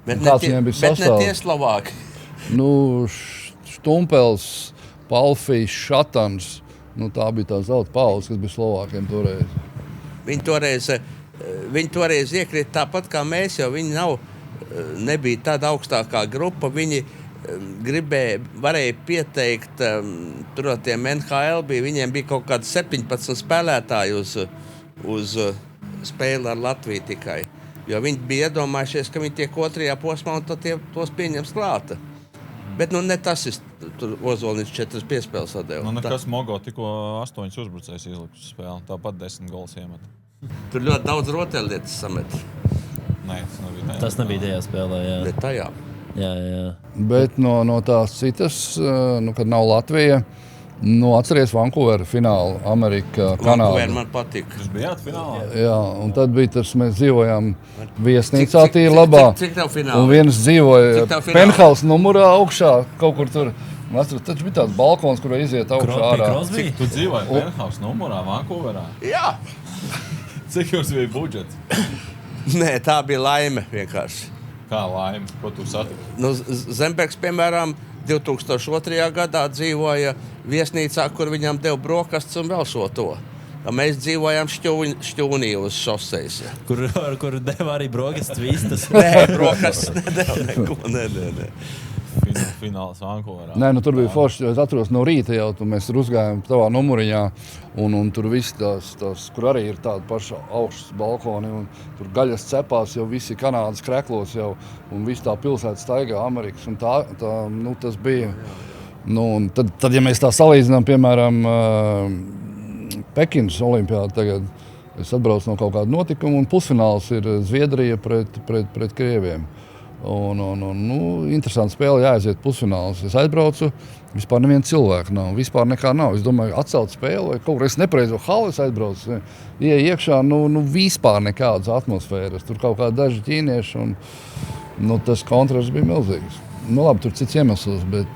Bet ne tie Slovāki. Štumpels, Palfijs, Šatans. Nu, tā bija tā zelta paudze, kas bija Slovākiem toreiz. Viņi toreiz iekrīt tāpat kā mēs, jo viņi nebija tāda augstākā grupa. Viņi varēja pieteikt, tur tiem NHL viņiem bija kaut kādi 17 spēlētāji uz spēli ar Latviju tikai. Jo viņi bija iedomājušies, ka viņi tiek otrajā posmā un tad tos pieņems klāta. Bet ne tas ir Ozoliņš 4 piespēles atdeva. Nekas Mogo tikko 8 uzbrucējs izliks uz spēli. Tāpat 10 gols iemet. Tur ļoti daudz rotaļlietas samet. Nē, tas nebija tajā spēlē, jā. Bet tajā. Jā. Bet no tās citas, kad nav Latvija, atceries Vancouver finālu, Amerika, Kanāda. Vancouver man patika. Jūs bijāt finālā? Jā, un tad bija tas, mēs dzīvojām viesnīcā tīri labā. Cik tev fināli? Un viens dzīvoja penthouse numurā augšā, kaut kur tur. Un atceros, taču bija tāds balkons, kur iziet augšā ārā. Cik tu dzīvoji penthouse numurā Vancouverā? Jā. Cik jums bija budžets? Nē, tā bija laime vienkārši. Kā laime? Ko tu satiki? Zembergs, piemēram, 2002. gadā dzīvoja viesnīcā, kur viņam deva brokastis un vēl šo to. Mēs dzīvojām Šķūnī uz šosejas. Kur deva arī brokastis vistas? Nē, brokastis nedeva neko. Nē. Fināls Vancouverā. Nē, tur bija forši. Es atceros no rīta jau, mēs tur uzgājām tavā numuriņā. Un tur viss tās, kur arī ir tādi paši augšas balkoni. Un tur gaļas cepās jau visi Kanādas kreklos jau. Un viss tā pilsēta staigā Amerikas. Un tas bija. Un tad, ja mēs tā salīdzinām, piemēram, Pekinas olimpiāda tagad. Es atbraucu no kaut kāda notikuma un pusfināls ir Zviedrija pret Krieviem. Interesanti spēle, jāaiziet pusfināls. Es aizbraucu, vispār neviena cilvēka nav, vispār nekā nav. Es domāju, atcelt spēli vai kaut kur es nepareizo halu aizbraucu. Ieej iekšā, vispār nekādas atmosfēras. Tur kaut kādi daži ķīnieši un tas kontrasts bija milzīgs. Labi, tur cits iemesls, bet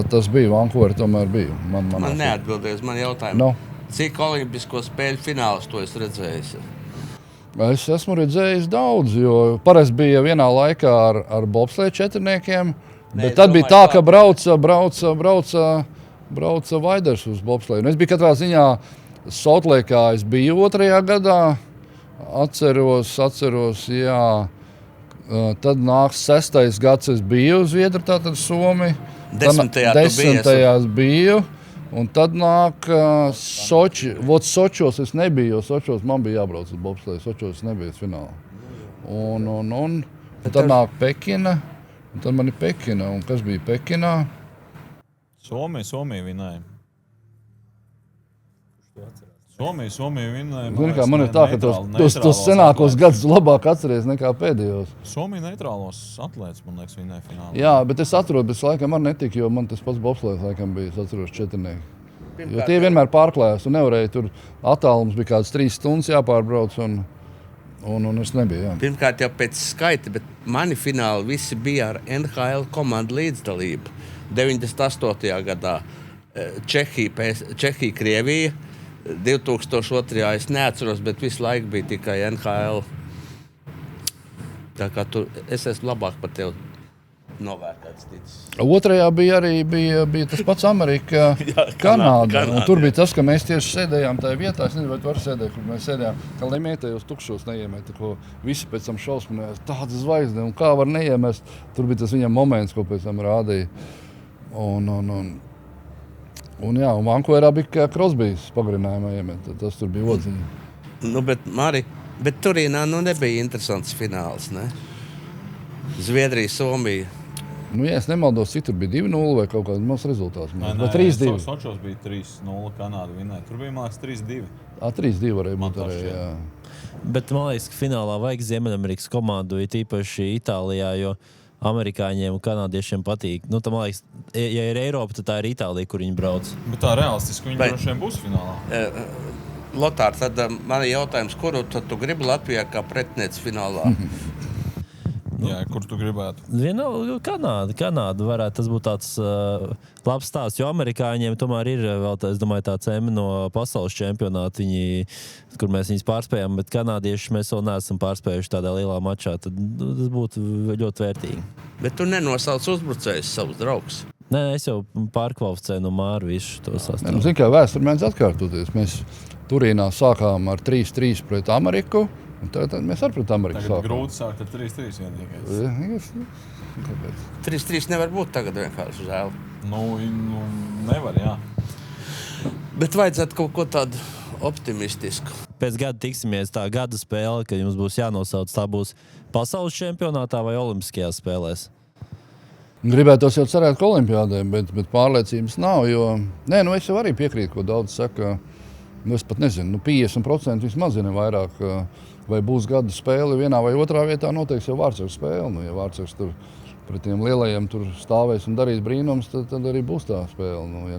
tas bija Vancouver, tomēr bija. Man neatbildēs man jautājumu. No. Cik olimpisko spēļu finālus to es redzējis? Es esmu redzējis daudz, jo parasti bija vienā laikā ar bobsleja četrniekiem, bet tad bija tā, ka brauca Vaiders uz bobsleju. Es biju katrā ziņā Soltlēkā, es biju 2. gadā, atceros, jā. Tad nāks 6. gads, es biju Zviedri, tātad Somi. 10. biju. Un tad nāk Soči. Sočos es nebiju, jo Sočos man bija jābrauc uz bobsleju. Sočos nebija finālā. Un tad nāk Pekina. Un tad man ir Pekina. Un kas bija Pekinā? Somija vinēja. Somija vinēja. Man ir tā, ka tos senākos gadus labāk atceries nekā pēdējos. Somija neitrālos atlētas, man liekas, vinēja finālā. Jā, bet es atceros, bet laikam man netika, jo man tas pats bobslēs laikam bija, es atceros četrnieki. Jo tie vienmēr pārklājās un nevarēja tur attālums bija kāds 3 stundas jāpārbrauc un es nebiju. Jā. Pirmkārt jau pēc skaita, bet mani fināli visi bija ar NHL komandu līdzdalību. 98. gadā Čehija, Krievija. 2002. es neatceros, bet visu laiku bija tikai NHL. Tā kā es esmu labāk par tevi novērtēts ticis. 2. bija tas pats Amerika, Kanāda. Un tur bija tas, ka mēs tieši sēdējām tajā vietā. Es nezinu, vai tu vari sēdēt, kur mēs sēdējām. Kā lemietējos tukšos neiemēt, ko visi pēc tam šausminājās. Tāda zvaigzne, un kā var neiemest. Tur bija tas viņam moments, ko pēc tam rādīja. Un Vancouverā bija Crosbys pagarinājumā iemet. Tas tur bija odziņa. Bet Turīnā nebija interesants fināls, ne? Zviedrija, Somija. Ja es nemaldos, cik tur bija 2-0 vai kaut kāds mazs rezultāts. Nē, 3-2. Sočos bija 3-0 Kanāda vinēja. Tur bija, man liekas, 3-2. 3-2 varēja būt arī, jā. Bet man liekas, ka finālā vajag Ziemeļamerikas komandu, ir tīpaši Itālijā, jo amerikāņiem un kanādiešiem patīk. Man liekas, ja ir Eiropa, tad tā ir Itālija, kur viņi brauc. Bet tā realistiski viņi droši vien būs finālā. Lotār, tad man ir jautājums, kuru tad tu gribi Latvijā kā pretinieci finālā? Jā, kur tu gribētu? Kanāda varētu tas būt tāds labs stāsts, jo amerikāņiem tomēr ir vēl, es domāju, tā cēma no pasaules čempionāta, kur mēs viņus pārspējām, bet kanādiešus mēs vēl neesam pārspējuši tādā lielā mačā, tad tas būtu ļoti vērtīgi. Bet tu nenosauc uzbrucējus savus draugus. Nē, es jau pārkvalificēju no Māru visu to sastāvu. Zini, kā vēsture mēdz atkārtoties. Mēs Turīnā sākām ar 3-3 pret Ameriku, un tad mēs arī pret Ameriku Tagad sākām. grūti sākt ar 3-3 vienīgais. 3-3 nevar būt tagad vienkārši žēl. Nu, nevar, jā. Bet vajadzētu kaut ko tādu optimistisku. Pēc gada tiksimies tā gada spēle, kad jums būs jānosauc, tā būs pasaules čempionātā vai olimpiskajās spēlēs? Gribētos jau cerēt, ka olimpiādē, bet pārliecības nav, jo... Nē, es jau arī piekrītu, ko daudz saka. Es pat nezinu, 50% vismaz zina vairāk, vai būs gada spēle vienā vai otrā vietā, noteikti jau Vārtsargs spēle. Ja Vārtsargs tur pret tiem lielajiem tur stāvēs un darīs brīnums, tad arī būs tā spēle. Ja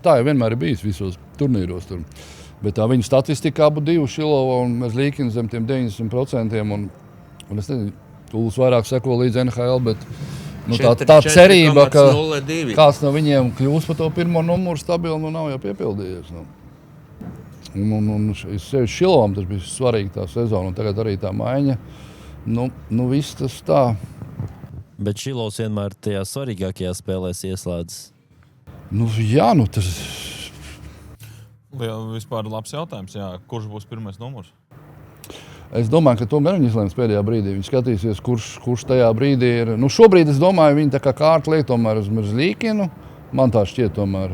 tā jau vienmēr ir bijis visos turnīros tur. Bet tā viņa statistika būtu divu Šilova un Mežlīkina zem tiem 90%. Un es nezinu, Ulis vairāk seko līdz NHL, bet tā cerība, ka kāds no viņiem kļūs par to pirmo numuru stabili, nav jau piepildījies. Un Šilovam tas bija svarīgi tā sezona, un tagad arī tā maiņa. Viss tas tā. Bet Šilovs vienmēr tajā svarīgākajās spēlēs ieslēdzas. Jā, tas... Vispār labs jautājums, jā. Kurš būs pirmais numurs? Es domāju, ka to gan viņi izlēms pēdējā brīdī. Viņi skatīsies, kurš tajā brīdī ir. Šobrīd es domāju, viņi tā kā kārta liek tomēr uz Mežlīkinu. Man tā šķiet tomēr.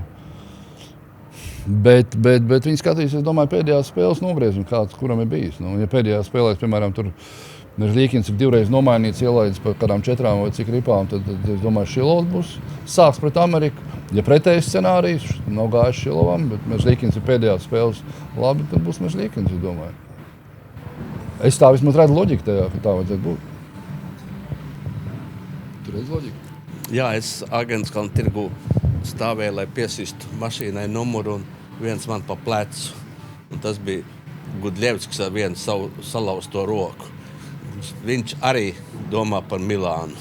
Bet viņi skatīsies, domāju, pēdējās spēles nogriezumu, kāds kuram ir bijis. Ja pēdējās spēlēs, piemēram, tur Mežlīkins ir divreiz nomainīts, ielaidis par kādām 4 vai cik ripām, tad es domāju, Šilovs būs sāks pret Ameriku. Ja pretējs scenārijs, nav gājis Šilovam, bet Mežlīkins ir pēdējās spēles labi, tad būs Mežlīkins, es domāju. Es tā vismaz redzu loģiku tajā, ka tā vajadzētu būt. Tu redzi loģiku? Jā, es Agenskalna tirgu stāvēju, lai piesistu mašīnai numuru, un viens man pa plecu. Un tas bija Gudļevskis ar vienu savu salauzto roku. Viņš arī domā par Milānu.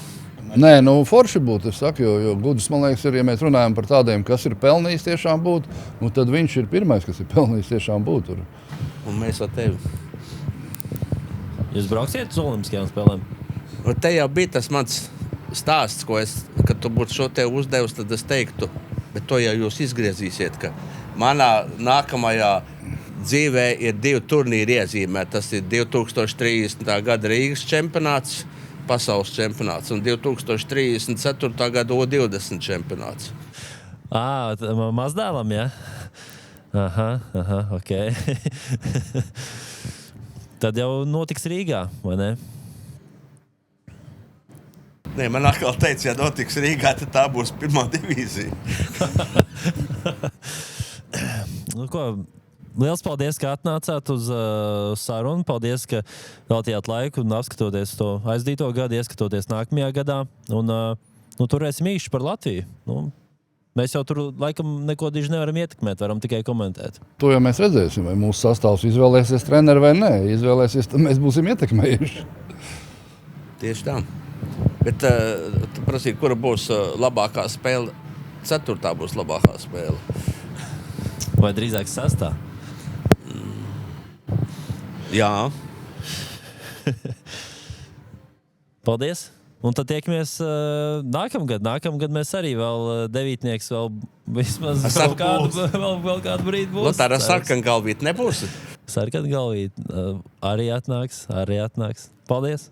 Nē, forši būtu, es saku, jo Gudis, man liekas, ir, ja mēs runājam par tādiem, kas ir pelnījis tiešām būt, tad viņš ir pirmais, kas ir pelnījis tiešām būt tur. Un mēs ar tevi. Jūs brauksiet uz olimpiskajām spēlēm? Un te jau bija tas mans stāsts, kad tu būtu šo tev uzdevis, tad es teiktu, bet to jau jūs izgriezīsiet, ka manā nākamajā dzīvē ir 2 turnīri iezīmē. Tas ir 2030. gada Rīgas čempionāts, pasaules čempionāts, un 2034. gada O20 čempionāts. Mazdēlam, jā? Aha, ok. Tad jau notiks Rīgā, vai ne? Nē, man atkal teica, ja notiks Rīgā, tad tā būs pirmā divīzija. Liels paldies, ka atnācāt uz sarunu. Paldies, ka veltījāt laiku un apskatoties to aizdīto gadu, ieskatoties nākamajā gadā. Un turēsim īši par Latviju. Mēs jau tur laikam neko diži nevaram ietekmēt, varam tikai komentēt. To jau mēs redzēsim, vai mūsu sastāvs izvēlēsies treneri vai nē. Izvēlēsies, tad mēs būsim ietekmējuši. Tieši tā. Bet tu prasīji, kura būs labākā spēle? 4. būs labākā spēle. Vai drīzāk 6? Jā. Paldies. Un tad tiekamies nākamgad. Nākamgad mēs arī vēl devītnieks vēl vismaz vēl kādu brīdi būs. Tāda sarkangalvīte nebūs? Sarkangalvīte arī atnāks. Paldies.